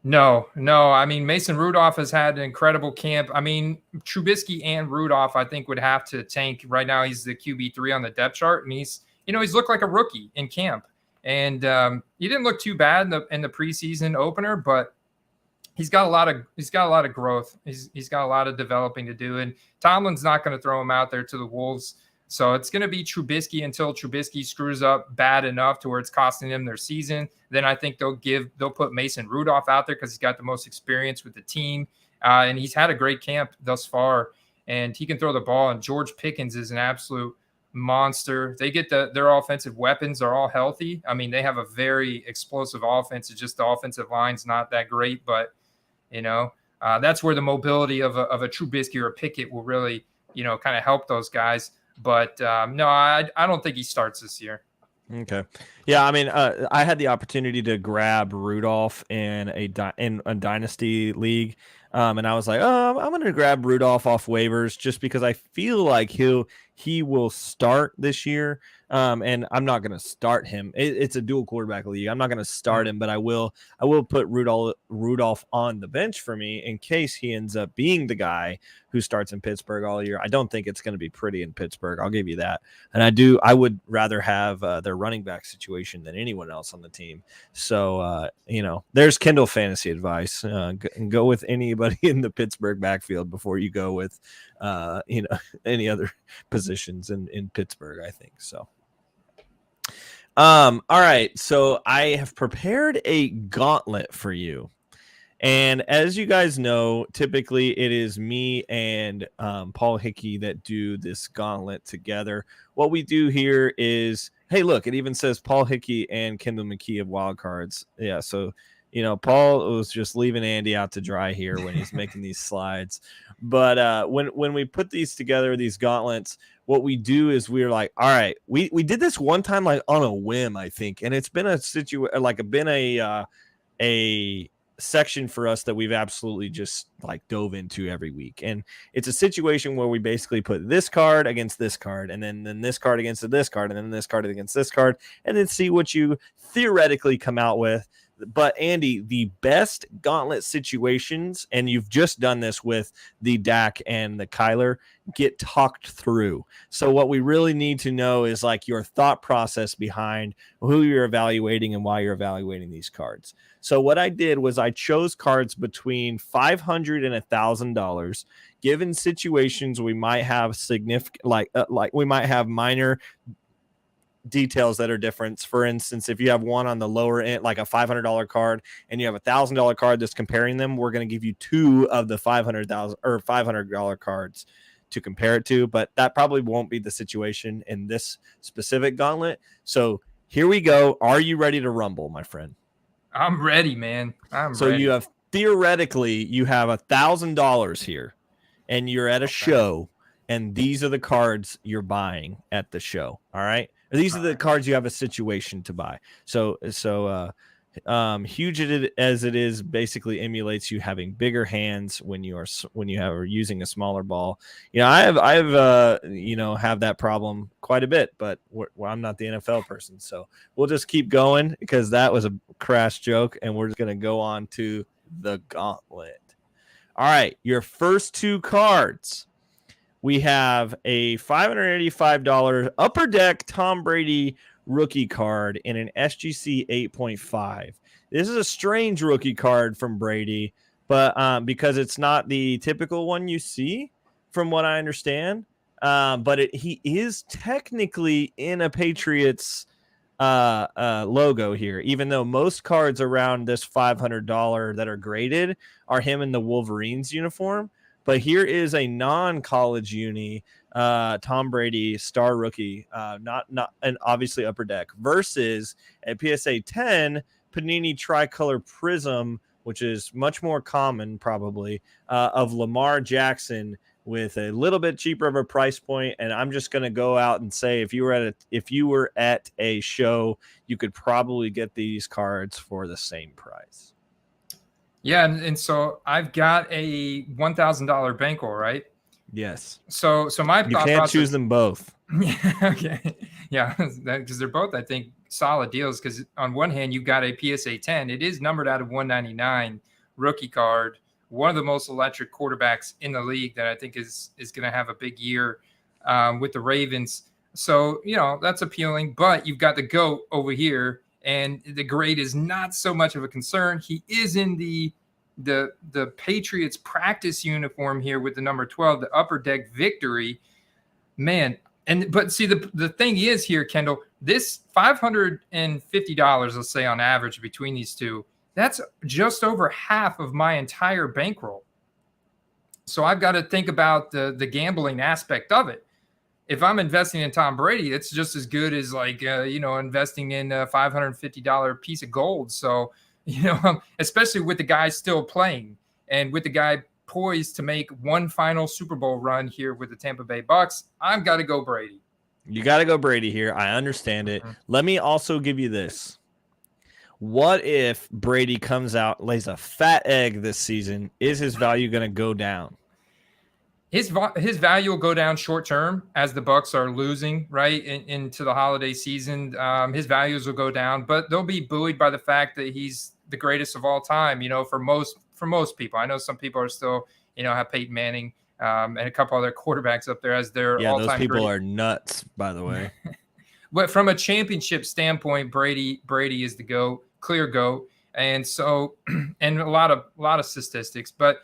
No. I mean, Mason Rudolph has had an incredible camp. I mean, Trubisky and Rudolph, I think, would have to tank. Right now, he's the QB3 on the depth chart, and he's looked like a rookie in camp. And he didn't look too bad in the preseason opener, but he's got a lot of growth. He's got a lot of developing to do, and Tomlin's not going to throw him out there to the wolves. So it's going to be Trubisky until Trubisky screws up bad enough to where it's costing them their season. Then I think they'll put Mason Rudolph out there because he's got the most experience with the team, and he's had a great camp thus far, and he can throw the ball. And George Pickens is an absolute monster. They get their offensive weapons are all healthy. I mean, they have a very explosive offense. It's just the offensive line's not that great, but that's where the mobility of a Trubisky or a Pickett will really, kind of help those guys. But no, I don't think he starts this year. Okay. Yeah, I mean, I had the opportunity to grab Rudolph in a dynasty league, and I was like, oh, I'm going to grab Rudolph off waivers just because I feel like he will start this year. And I'm not going to start him. It's a dual quarterback league. I'm not going to start him, but I will put Rudolph on the bench for me in case he ends up being the guy who starts in Pittsburgh all year. I don't think it's going to be pretty in Pittsburgh. I'll give you that. And I would rather have their running back situation than anyone else on the team. So, there's Kendall fantasy advice. Go with anybody in the Pittsburgh backfield before you go with, any other positions in Pittsburgh, I think. So, all right. So I have prepared a gauntlet for you. And as you guys know, typically it is me and Paul Hickey that do this gauntlet together. What we do here is, hey, look, it even says Paul Hickey and Kendall McKee of Wild Cards. Yeah, so, Paul was just leaving Andy out to dry here when he's making these slides. But when we put these together, these gauntlets, what we do is we're like, all right, we did this one time like on a whim, I think, and it's been a section for us that we've absolutely just like dove into every week. And it's a situation where we basically put this card against this card, and then this card against this card, and then this card against this card, and then see what you theoretically come out with. But Andy, the best gauntlet situations, and you've just done this with the Dak and the Kyler, get talked through. So what we really need to know is like your thought process behind who you're evaluating and why you're evaluating these cards. So what I did was I chose cards between $500 and $1,000. Given situations, we might have significant, like we might have minor details that are different. For instance, if you have one on the lower end, like a $500 card, and you have $1,000 card that's comparing them, we're going to give you two of the $500 cards to compare it to. But that probably won't be the situation in this specific gauntlet. So here we go. Are you ready to rumble, my friend? I'm ready, man. So ready. You have theoretically you have $1,000 here, and you're at a show, and these are the cards you're buying at the show. All right. These are the cards you have a situation to buy. So huge as it is, basically emulates you having bigger hands when you are using a smaller ball. I have that problem quite a bit, but I'm not the NFL person, so we'll just keep going because that was a crash joke, and we're just gonna go on to the gauntlet. All right, your first two cards. We have a $585 Upper Deck Tom Brady rookie card in an SGC 8.5. This is a strange rookie card from Brady, but because it's not the typical one you see, from what I understand. But he is technically in a Patriots logo here, even though most cards around this $500 that are graded are him in the Wolverines uniform. But here is a non-college uni Tom Brady star rookie, not and obviously Upper Deck, versus a PSA 10 Panini Tricolor Prism, which is much more common probably, of Lamar Jackson with a little bit cheaper of a price point. And I'm just going to go out and say, if you were at a show, you could probably get these cards for the same price. Yeah, and so I've got a $1,000 bankroll, right? Yes. So my you can't choose them both. Yeah. Okay. Yeah, because they're both, I think, solid deals. Because on one hand, you've got a PSA 10. It is numbered out of 199 rookie card. One of the most electric quarterbacks in the league that I think is going to have a big year with the Ravens. So that's appealing. But you've got the GOAT over here. And the grade is not so much of a concern. He is in the Patriots practice uniform here with the number 12, the Upper Deck Victory. Man, but see, the thing is here, Kendall, this $550, let's say on average between these two, that's just over half of my entire bankroll. So I've got to think about the gambling aspect of it. If I'm investing in Tom Brady, it's just as good as investing in a $550 piece of gold. So, especially with the guy still playing and with the guy poised to make one final Super Bowl run here with the Tampa Bay Bucks. I've got to go Brady. You got to go Brady here. I understand it. Let me also give you this. What if Brady comes out, lays a fat egg this season? Is his value going to go down? His value will go down short term as the Bucks are losing into the holiday season. His values will go down, but they'll be buoyed by the fact that he's the greatest of all time. For most people, I know some people are still have Peyton Manning and a couple other quarterbacks up there as their all-time. Those people great. Are nuts, by the way. But from a championship standpoint, Brady is the GOAT, clear GOAT, and so and a lot of statistics, but.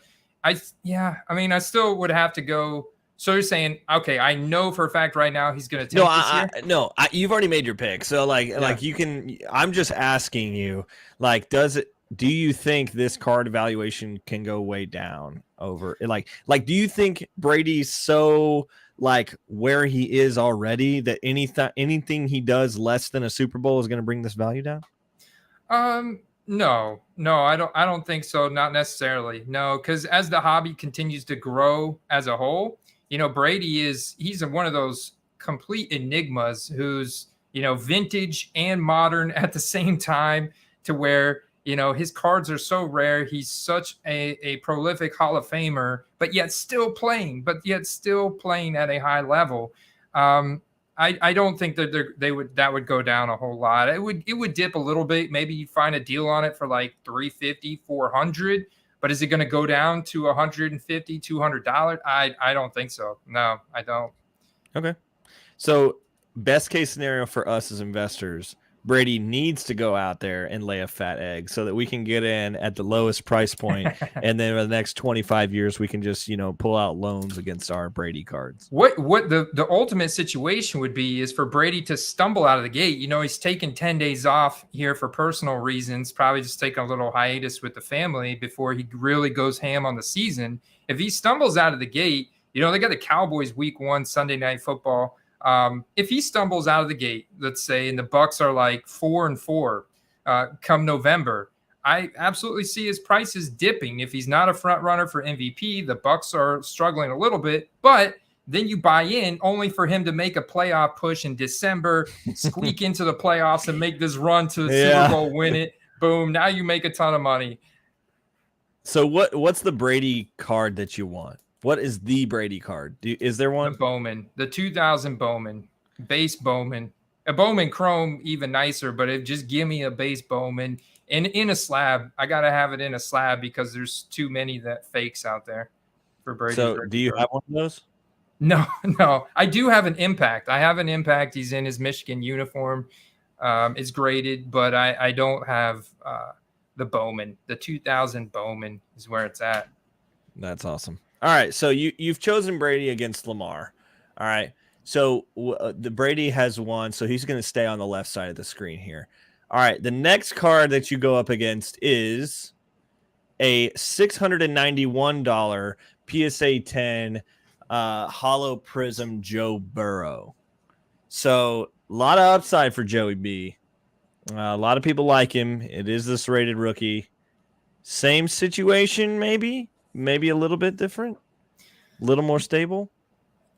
I still would have to go. So you're saying, okay, I know for a fact right now he's going to tank this year? You've already made your pick. So like you can. I'm just asking you, do you think this card evaluation can go way down over? Like, do you think Brady's so where he is already that anything he does less than a Super Bowl is going to bring this value down? No, I don't think so. Not necessarily. No, because as the hobby continues to grow as a whole, Brady he's one of those complete enigmas who's, vintage and modern at the same time, to where, his cards are so rare. He's such a prolific Hall of Famer, but yet still playing at a high level. I don't think that that would go down a whole lot. It would dip a little bit. Maybe you find a deal on it for like $350, $400, but is it going to go down to $150, $200? I don't think so. No, I don't. Okay. So best case scenario for us as investors, Brady needs to go out there and lay a fat egg so that we can get in at the lowest price point, and then for the next 25 years we can just pull out loans against our Brady cards. What the ultimate situation would be is for Brady to stumble out of the gate. He's taken 10 days off here for personal reasons, probably just taking a little hiatus with the family before he really goes ham on the season. If he stumbles out of the gate, they got the Cowboys week 1 Sunday Night Football. If he stumbles out of the gate, let's say, and the Bucks are like 4-4 come November, I absolutely see his prices dipping. If he's not a front runner for MVP, the Bucks are struggling a little bit, but then you buy in only for him to make a playoff push in December, squeak into the playoffs and make this run to the Super Bowl, win it. Boom. Now you make a ton of money. So what's the Brady card that you want? What is the Brady card? Is there one? The Bowman, the 2000 Bowman, base Bowman, a Bowman Chrome, even nicer, but just give me a base Bowman in a slab. I got to have it in a slab because there's too many that fakes out there for Brady. So do you have one of those? No. I do have an Impact. I have an Impact. He's in his Michigan uniform. It's graded, but I don't have the Bowman. The 2000 Bowman is where it's at. That's awesome. All right, so you've chosen Brady against Lamar. All right, so the Brady has won, so he's going to stay on the left side of the screen here. All right, the next card that you go up against is a $691 PSA 10 Hollow Prism Joe Burrow. So a lot of upside for Joey B. A lot of people like him. It is this rated rookie. Same situation, maybe a little bit different, a little more stable.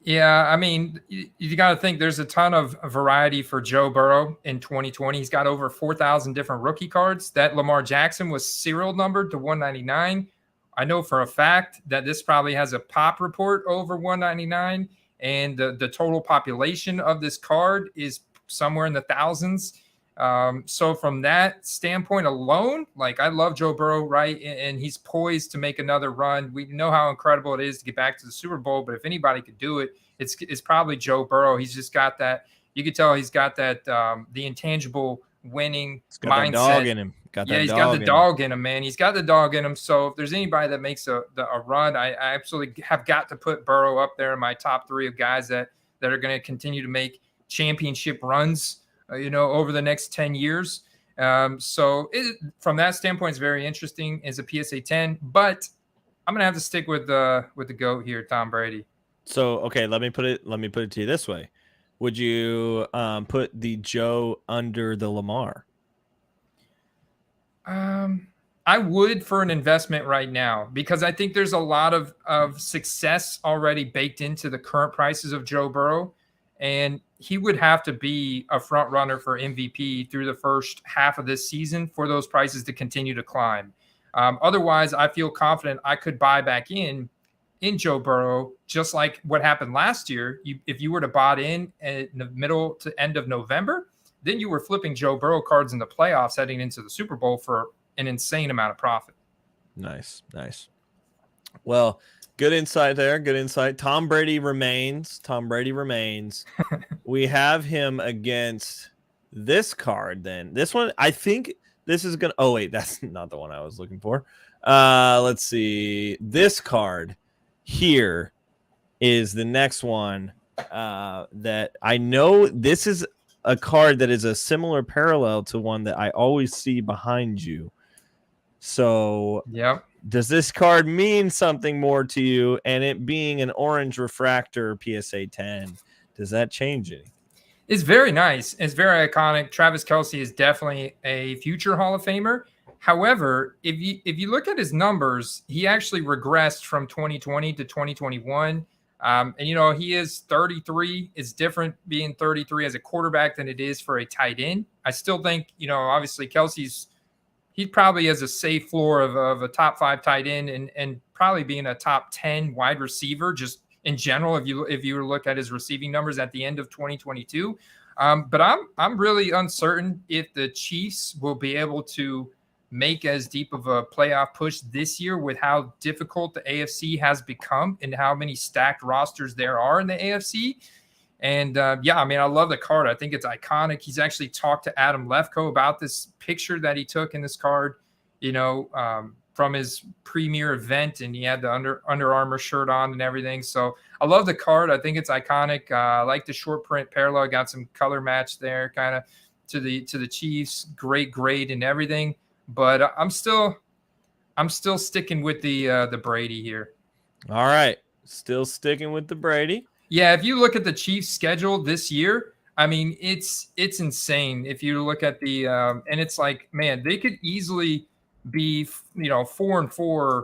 Yeah, I mean, you got to think there's a ton of variety for Joe Burrow in 2020. He's got over 4,000 different rookie cards. That Lamar Jackson was serial numbered to 199. I know for a fact that this probably has a pop report over 199, and the total population of this card is somewhere in the thousands. So from that standpoint alone, I love Joe Burrow, right? And he's poised to make another run. We know how incredible it is to get back to the Super Bowl, but if anybody could do it, it's probably Joe Burrow. He's just got that. You could tell he's got that, the intangible winning mindset. Dog in him. He's got the dog in him, man. He's got the dog in him. So if there's anybody that makes a run, I absolutely have got to put Burrow up there in my top 3 of guys that are going to continue to make championship runs, over the next 10 years. So from that standpoint, it's very interesting as a PSA 10, but I'm going to have to stick with the GOAT here, Tom Brady. So, okay, let me put it to you this way. Would you put the Joe under the Lamar? I would for an investment right now, because I think there's a lot of success already baked into the current prices of Joe Burrow. And he would have to be a front runner for MVP through the first half of this season for those prices to continue to climb. Otherwise, I feel confident I could buy back in Joe Burrow, just like what happened last year. If you were to bought in the middle to end of November, then you were flipping Joe Burrow cards in the playoffs heading into the Super Bowl for an insane amount of profit. Nice. Well, good insight there. Good insight. Tom Brady remains. We have him against this card then. This one, I think this is going to... Oh, wait. That's not the one I was looking for. Let's see. This card here is the next one that I know. This is a card that is a similar parallel to one that I always see behind you. So, yep. Does this card mean something more to you? And it being an orange refractor PSA 10, does that change it? It's very nice. It's very iconic. Travis Kelce is definitely a future Hall of Famer. However, if you look at his numbers, he actually regressed from 2020 to 2021. And, he is 33. It's different being 33 as a quarterback than it is for a tight end. I still think, obviously he probably has a safe floor of a top 5 tight end and probably being a top 10 wide receiver just in general, if you look at his receiving numbers at the end of 2022. But I'm really uncertain if the Chiefs will be able to make as deep of a playoff push this year with how difficult the AFC has become and how many stacked rosters there are in the AFC. And I love the card. I think it's iconic. He's actually talked to Adam Lefkoe about this picture that he took in this card, from his premiere event, and he had the Under Armour shirt on and everything. So I love the card. I think it's iconic. I like the short print parallel. Got some color match there, kind of to the Chiefs. Great grade and everything. But I'm still sticking with the Brady here. All right, still sticking with the Brady. Yeah, if you look at the Chiefs' schedule this year, I mean, it's insane. If you look at the and it's like, man, they could easily be 4-4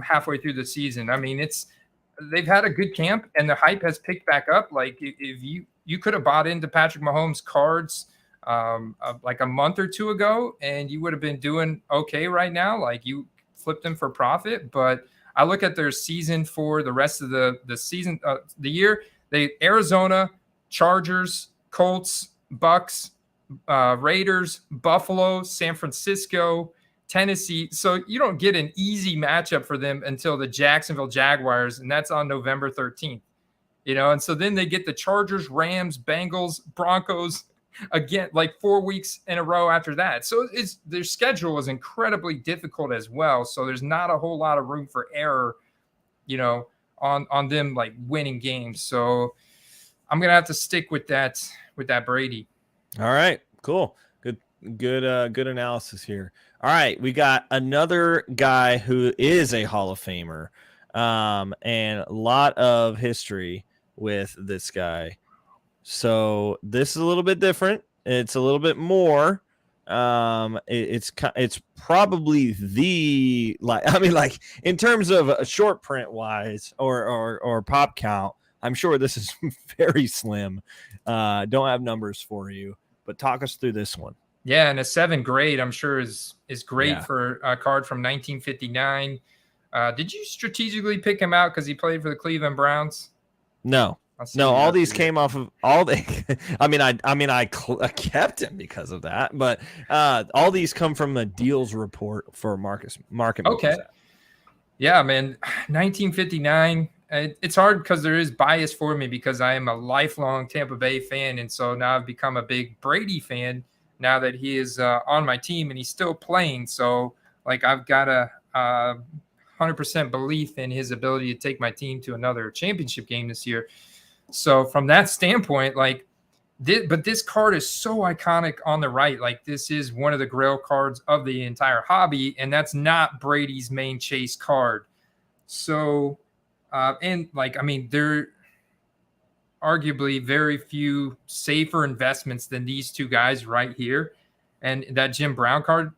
halfway through the season. I mean, they've had a good camp and the hype has picked back up. Like if you could have bought into Patrick Mahomes cards like a month or two ago, and you would have been doing okay right now. Like you flipped them for profit, but I look at their season for the rest of the season, the year. Arizona, Chargers, Colts, Bucks, Raiders, Buffalo, San Francisco, Tennessee. So you don't get an easy matchup for them until the Jacksonville Jaguars, and that's on November 13th. And so then they get the Chargers, Rams, Bengals, Broncos again, like 4 weeks in a row after that. So their schedule is incredibly difficult as well. So there's not a whole lot of room for error, on them like winning games. So I'm gonna have to stick with that Brady. All right, cool. Good analysis here. All right, we got another guy who is a Hall of Famer, and a lot of history with this guy. So this is a little bit different. It's a little bit more. It's probably in terms of a short print wise or pop count, I'm sure this is very slim. Don't have numbers for you, but talk us through this one. Yeah, and a 7 grade, I'm sure is great for a card from 1959. Did you strategically pick him out because he played for the Cleveland Browns? No. All these came off of all the. I kept him because of that, but all these come from a deals report for market. Okay. Yeah, man. 1959. It's hard because there is bias for me because I am a lifelong Tampa Bay fan, and so now I've become a big Brady fan now that he is on my team and he's still playing. So like I've got a 100% belief in his ability to take my team to another championship game this year. So from that standpoint, but this card is so iconic on the right. Like this is one of the grail cards of the entire hobby, and that's not Brady's main chase card. So, there are arguably very few safer investments than these two guys right here. And that Jim Brown card,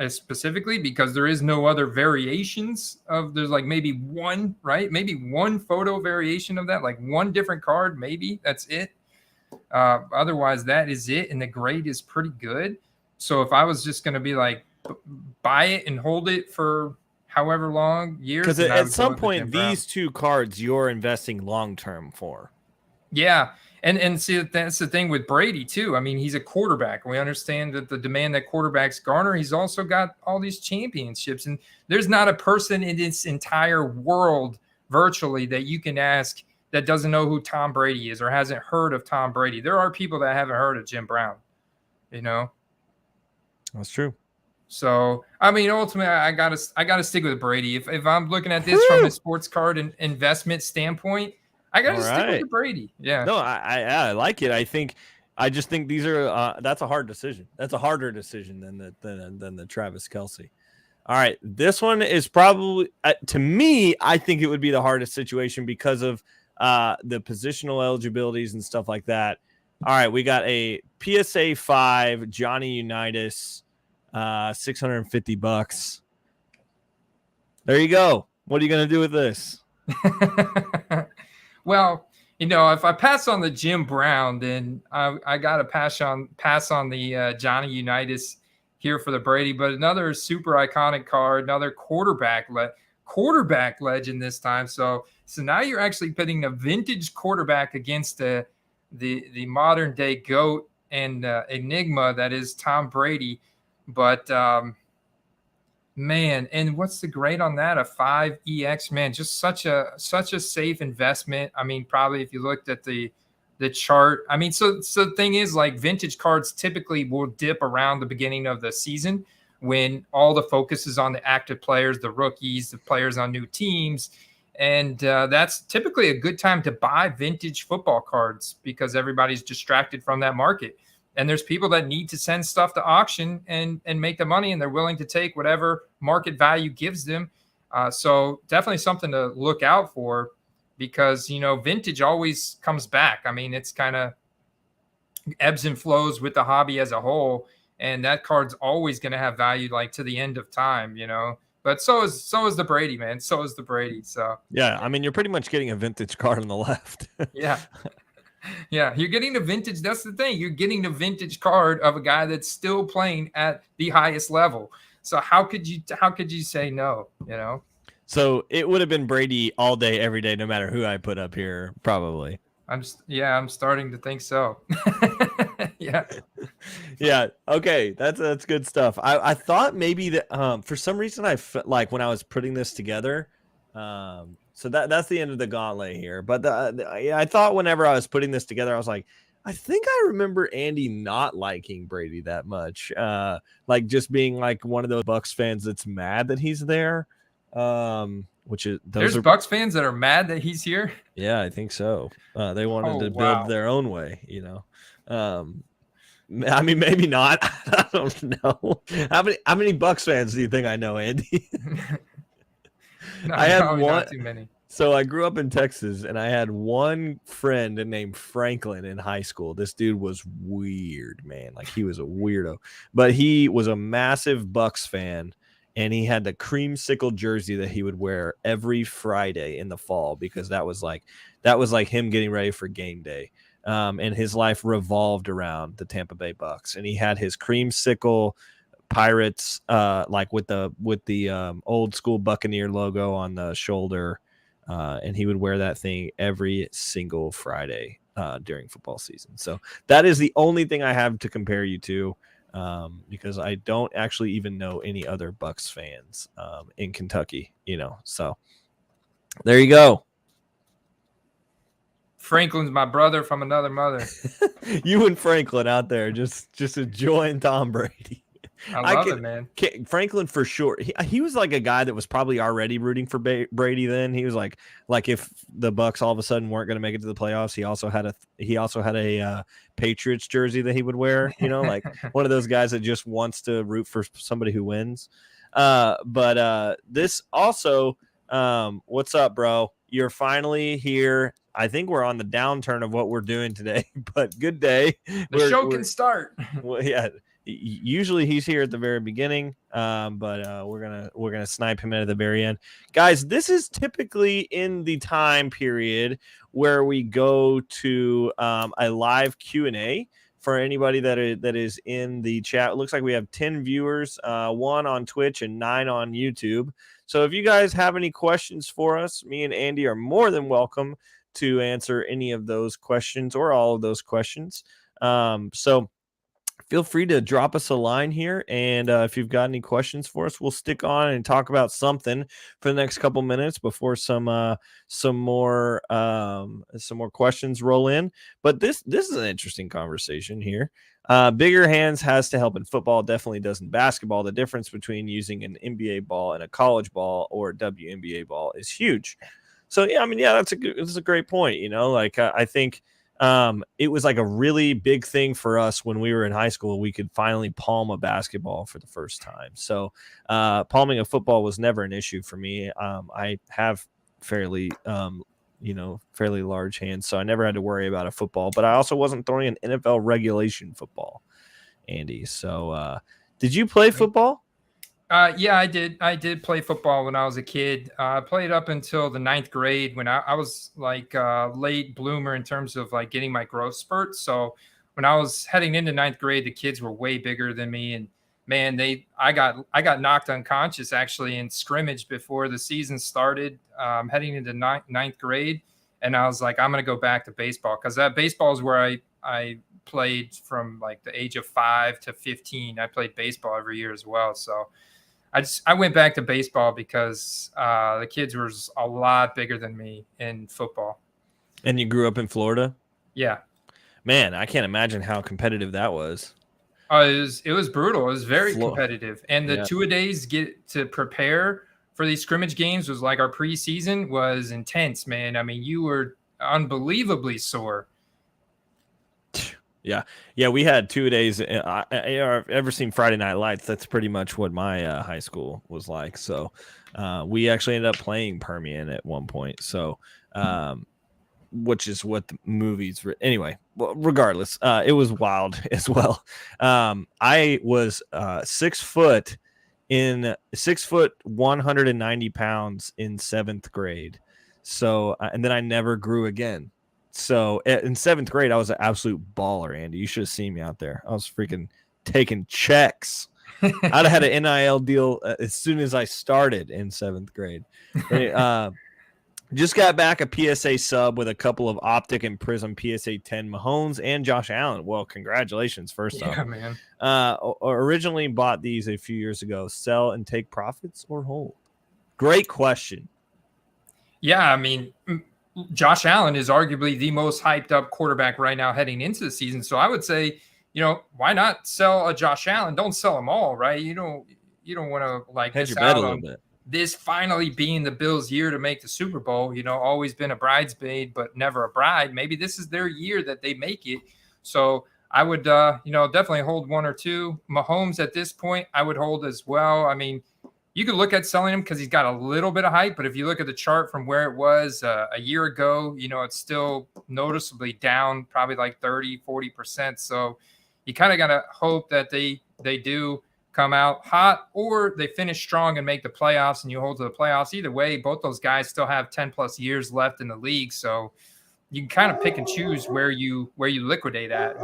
specifically because there is no other variations of, there's like maybe one, right? Maybe one photo variation of that, like one different card, maybe that's it. Otherwise that is it. And the grade is pretty good. So if I was just going to be like, buy it and hold it for however long years, because at some point these two cards you're investing long-term for. Yeah. And see, that's the thing with Brady too. I mean, he's a quarterback. We understand that the demand that quarterbacks garner. He's also got all these championships, and there's not a person in this entire world virtually that you can ask that doesn't know who Tom Brady is or hasn't heard of Tom Brady. There are people that haven't heard of Jim Brown, you know? That's true. So, I mean, ultimately, I gotta stick with Brady. If I'm looking at this from a sports card and investment standpoint, I gotta stick with the Brady. Yeah. No, I like it. I just think these are that's a hard decision. That's a harder decision than the Travis Kelce. All right, this one is probably to me. I think it would be the hardest situation because of the positional eligibilities and stuff like that. All right, we got a PSA 5 Johnny Unitas, $650. There you go. What are you gonna do with this? Well, you know, if I pass on the Jim Brown, then I got to pass on the Johnny Unitas here for the Brady. But another super iconic card, another quarterback legend this time. So now you're actually pitting a vintage quarterback against the modern day GOAT and enigma that is Tom Brady. But man, and what's the grade on that? A 5 EX, man, just such a safe investment. I mean, probably if you looked at the chart, I mean, so the thing is, like, vintage cards typically will dip around the beginning of the season when all the focus is on the active players, the rookies, the players on new teams. And that's typically a good time to buy vintage football cards because everybody's distracted from that market. And there's people that need to send stuff to auction and make the money, and they're willing to take whatever market value gives them. So definitely something to look out for because, you know, vintage always comes back. I mean, it's kind of ebbs and flows with the hobby as a whole. And that card's always going to have value, like, to the end of time, you know. But so is the Brady, man. So is the Brady. So yeah, I mean, you're pretty much getting a vintage card on the left. Yeah. Yeah, you're getting the vintage. That's the thing. You're getting the vintage card of a guy that's still playing at the highest level. So how could you say no, you know? So it would have been Brady all day, every day, no matter who I put up here, probably. I'm starting to think so. Yeah. Yeah. Okay. That's good stuff. I thought maybe that for some reason I felt like when I was putting this together, so that's the end of the gauntlet here. But I thought whenever I was putting this together, I was like, I think I remember Andy not liking Brady that much. Like just being like one of those Bucs fans that's mad that he's there. Which is there's Bucs fans that are mad that he's here. Yeah, I think so. They wanted to build their own way, you know. I mean, maybe not. I don't know. How many Bucs fans do you think I know, Andy? No, I had one. Not too many. So I grew up in Texas, and I had one friend named Franklin in high school. This dude was weird, man. Like, he was a weirdo, but he was a massive Bucs fan, and he had the creamsicle jersey that he would wear every Friday in the fall because that was like him getting ready for game day. And his life revolved around the Tampa Bay Bucs, and he had his creamsicle Pirates, like with the old school Buccaneer logo on the shoulder, and he would wear that thing every single Friday during football season. So that is the only thing I have to compare you to, because I don't actually even know any other Bucs fans in Kentucky, you know. So there you go. Franklin's my brother from another mother. You and Franklin out there just enjoying Tom Brady. I love it, man. Franklin for sure. He was like a guy that was probably already rooting for Brady. Then he was like if the Bucs all of a sudden weren't going to make it to the playoffs, he also had a Patriots jersey that he would wear. You know, like one of those guys that just wants to root for somebody who wins. But this also, what's up, bro? You're finally here. I think we're on the downturn of what we're doing today, but good day. The show can start. Well, yeah. Usually he's here at the very beginning, but we're gonna snipe him at the very end, guys. This is typically in the time period where we go to a live Q&A for anybody that is in the chat. It looks like we have 10 viewers, 1 on Twitch and 9 on YouTube. So if you guys have any questions for us, me and Andy are more than welcome to answer any of those questions or all of those questions. So feel free to drop us a line here, and if you've got any questions for us, we'll stick on and talk about something for the next couple minutes before some more questions roll in. But this is an interesting conversation here. Bigger hands has to help in football, definitely does in basketball. The difference between using an NBA ball and a college ball or WNBA ball is huge. So yeah, I mean, yeah, that's a great point. Like I think. It was like a really big thing for us when we were in high school. We could finally palm a basketball for the first time. So palming a football was never an issue for me. I have fairly large hands, so I never had to worry about a football. But I also wasn't throwing an NFL regulation football, Andy. So did you play football? Yeah, I did. I did play football when I was a kid. I played up until the 9th grade when I was like late bloomer in terms of like getting my growth spurt. So when I was heading into 9th grade, the kids were way bigger than me, and man, I got knocked unconscious actually in scrimmage before the season started, heading into 9th grade, and I was like, I'm gonna go back to baseball because that baseball is where I played from like the age of 5 to 15. I played baseball every year as well, so. I went back to baseball because the kids were a lot bigger than me in football. And you grew up in Florida? Yeah. Man, I can't imagine how competitive that was. It was brutal. It was very competitive. And the 2-a-days get to prepare for these scrimmage games was like our preseason was intense, man. I mean, you were unbelievably sore. Yeah, we had 2 days. I've ever seen Friday Night Lights. That's pretty much what my high school was like. So we actually ended up playing Permian at one point. So which is what the movies were. Anyway, well, regardless, it was wild as well. I was 6 foot 190 pounds in 7th grade. So and then I never grew again. So in 7th grade, I was an absolute baller, Andy. You should have seen me out there. I was freaking taking checks. I'd have had an NIL deal as soon as I started in 7th grade. Just got back a PSA sub with a couple of Optic and Prism PSA 10 Mahomes and Josh Allen. Well, congratulations, first off. Yeah, man. Originally bought these a few years ago. Sell and take profits or hold? Great question. Yeah, I mean – Josh Allen is arguably the most hyped up quarterback right now heading into the season. So I would say, why not sell a Josh Allen? Don't sell them all, right? You don't want to like hedge your bet a little bit. This finally being the Bills' year to make the Super Bowl. Always been a bridesmaid, but never a bride. Maybe this is their year that they make it. So I would, definitely hold 1 or 2. Mahomes at this point, I would hold as well. I mean, you could look at selling him because he's got a little bit of hype, but if you look at the chart from where it was a year ago, it's still noticeably down probably like 30-40%. So you kind of got to hope that they do come out hot or they finish strong and make the playoffs and you hold to the playoffs. Either way, both those guys still have 10 plus years left in the league. So you can kind of pick and choose where you liquidate at,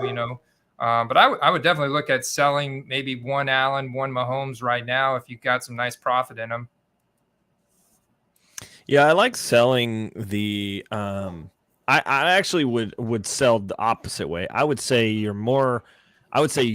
But I would definitely look at selling maybe 1 Allen, 1 Mahomes right now if you've got some nice profit in them. Yeah, I like selling the I actually would sell the opposite way. I would say you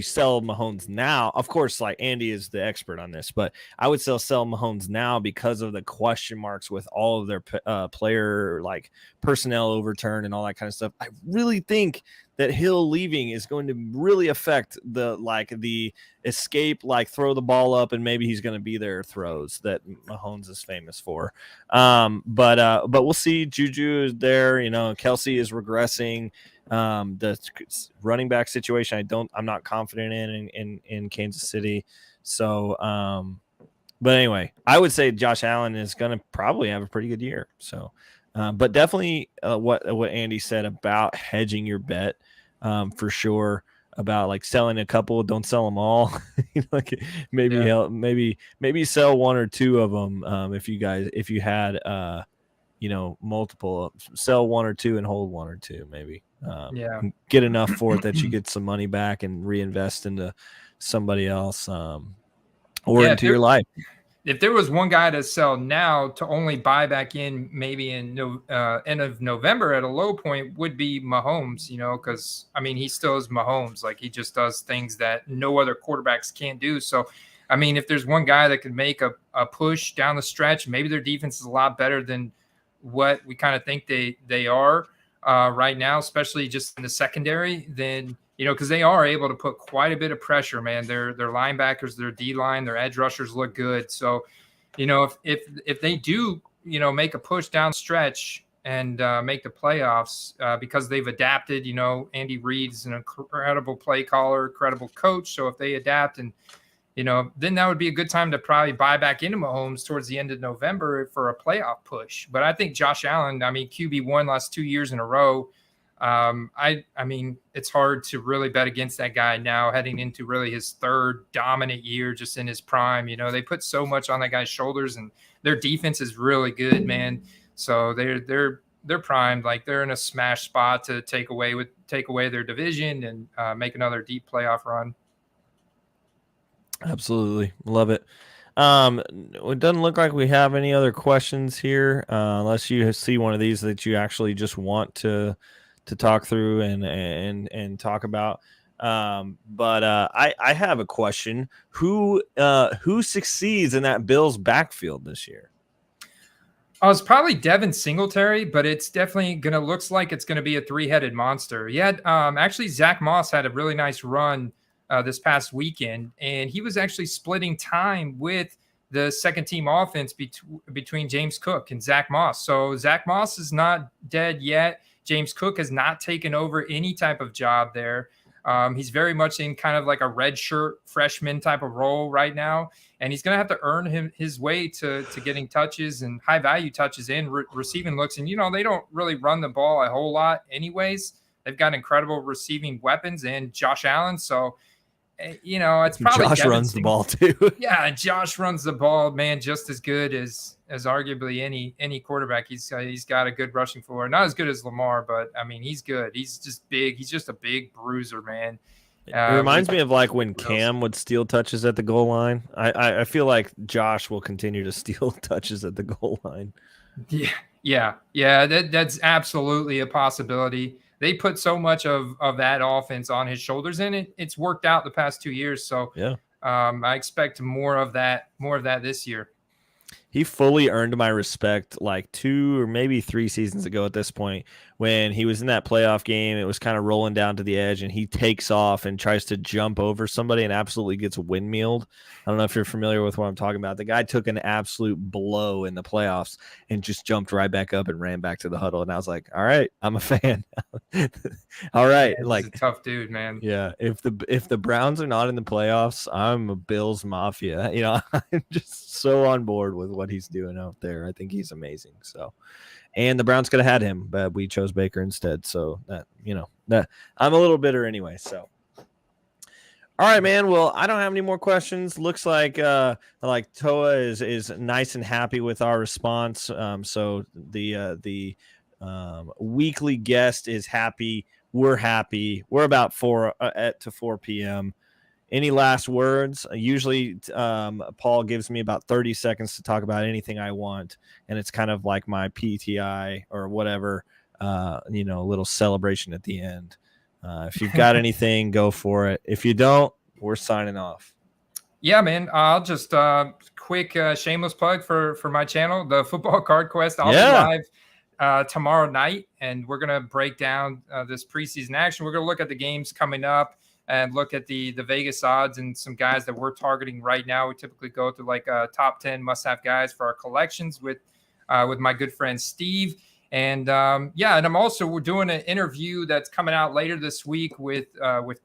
sell Mahomes now. Of course, like Andy is the expert on this, but I would sell Mahomes now because of the question marks with all of their player like personnel overturn and all that kind of stuff. I really think that Hill leaving is going to really affect the escape, like throw the ball up and maybe he's going to be there throws that Mahomes is famous for. But we'll see. Juju is there. Kelsey is regressing. The running back situation, I'm not confident in Kansas City. So, but anyway, I would say Josh Allen is going to probably have a pretty good year. So, but definitely what Andy said about hedging your bet, for sure. about like selling a couple, don't sell them all. Like maybe Yeah. help, maybe sell one or two of them. If you had multiple, sell one or two and hold one or two, maybe Yeah. get enough for it that you get some money back and reinvest into somebody else, or Yeah. into your life. If there was one guy to sell now to only buy back in maybe in end of November at a low point would be Mahomes, because I mean, he still is Mahomes. Like, he just does things that no other quarterbacks can't do. So, I mean, if there's one guy that could make a push down the stretch, maybe their defense is a lot better than what we kind of think they are right now, especially just in the secondary, then because they are able to put quite a bit of pressure, man. Their linebackers, their D line, their edge rushers look good. So, if they do, make a push down stretch and make the playoffs because they've adapted. Andy Reid's an incredible play caller, incredible coach. So if they adapt and then that would be a good time to probably buy back into Mahomes towards the end of November for a playoff push. But I think Josh Allen, I mean, QB1 last 2 years in a row. I mean, it's hard to really bet against that guy now heading into really his third dominant year just in his prime. They put so much on that guy's shoulders, and their defense is really good, man. So they're primed. Like, they're in a smash spot to take away their division and make another deep playoff run. Absolutely. Love it. It doesn't look like we have any other questions here, unless you see one of these that you actually just want to talk through and talk about. But I have a question. Who succeeds in that Bills backfield this year? It's probably Devin Singletary, but it's definitely looks like it's gonna be a three-headed monster. Yeah, actually Zach Moss had a really nice run this past weekend, and he was actually splitting time with the second team offense between James Cook and Zach Moss. So Zach Moss is not dead yet. James Cook has not taken over any type of job there. He's very much in kind of like a redshirt freshman type of role right now, and he's going to have to earn his way to getting touches and high value touches and receiving looks. And they don't really run the ball a whole lot, anyways. They've got incredible receiving weapons and Josh Allen, so. It's probably Josh runs the ball too. Yeah, Josh runs the ball, man, just as good as arguably any quarterback. He's got a good rushing floor. Not as good as Lamar, but I mean, he's good. He's just big. He's just a big bruiser, man. It reminds me of like when Cam would steal touches at the goal line. I feel like Josh will continue to steal touches at the goal line. Yeah. That's absolutely a possibility. They put so much of that offense on his shoulders, and it's worked out the past 2 years. So yeah, I expect more of that this year. He fully earned my respect like 2 or maybe 3 seasons ago at this point, when he was in that playoff game. It was kind of rolling down to the edge, and he takes off and tries to jump over somebody and absolutely gets windmilled. I don't know if you're familiar with what I'm talking about. The guy took an absolute blow in the playoffs and just jumped right back up and ran back to the huddle. And I was like, all right, I'm a fan. All right. Yeah, like, he's a tough dude, man. Yeah. If the Browns are not in the playoffs, I'm a Bills Mafia. I'm just so on board with what he's doing out there. I think he's amazing. So, and the Browns could have had him, but we chose Baker instead. So that I'm a little bitter anyway. So, all right, man. Well, I don't have any more questions. Looks like Toa is nice and happy with our response. So the weekly guest is happy. We're happy. We're about 4 p.m. Any last words? Usually Paul gives me about 30 seconds to talk about anything I want, and it's kind of like my PTI or whatever, a little celebration at the end. If you've got anything, go for it. If you don't, we're signing off. Yeah, man. I'll just quick shameless plug for my channel, the Football Card Quest. I'll be live tomorrow night, and we're going to break down this preseason action. We're going to look at the games coming up and look at the Vegas odds and some guys that we're targeting right now. We typically go through like top 10 must-have guys for our collections with my good friend Steve. And we're doing an interview that's coming out later this week with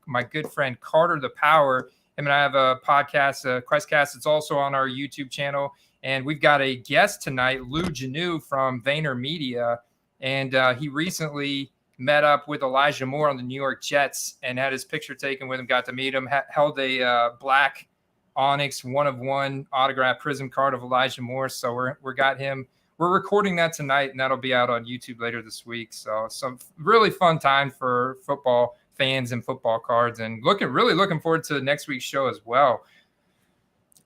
my good friend Carter the Power. Him and I have a podcast, Questcast. It's also on our YouTube channel. And we've got a guest tonight, Lou Janu from VaynerMedia. And he recently met up with Elijah Moore on the New York Jets and had his picture taken with him, got to meet him, held a black Onyx 1-of-1 autograph prism card of Elijah Moore. So we're recording that tonight, and that'll be out on YouTube later this week. So some really fun time for football fans and football cards, and really looking forward to next week's show as well.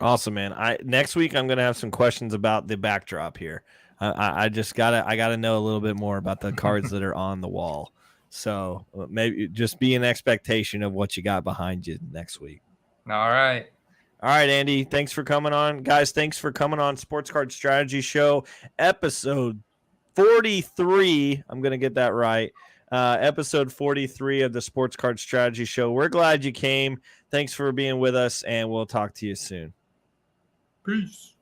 Awesome, man. Next week I'm gonna have some questions about the backdrop here. I gotta know a little bit more about the cards that are on the wall. So maybe just be an expectation of what you got behind you next week. All right. All right, Andy, thanks for coming on. Guys, thanks for coming on Sports Card Strategy Show, episode 43. I'm going to get that right. Episode 43 of the Sports Card Strategy Show. We're glad you came. Thanks for being with us, and we'll talk to you soon. Peace.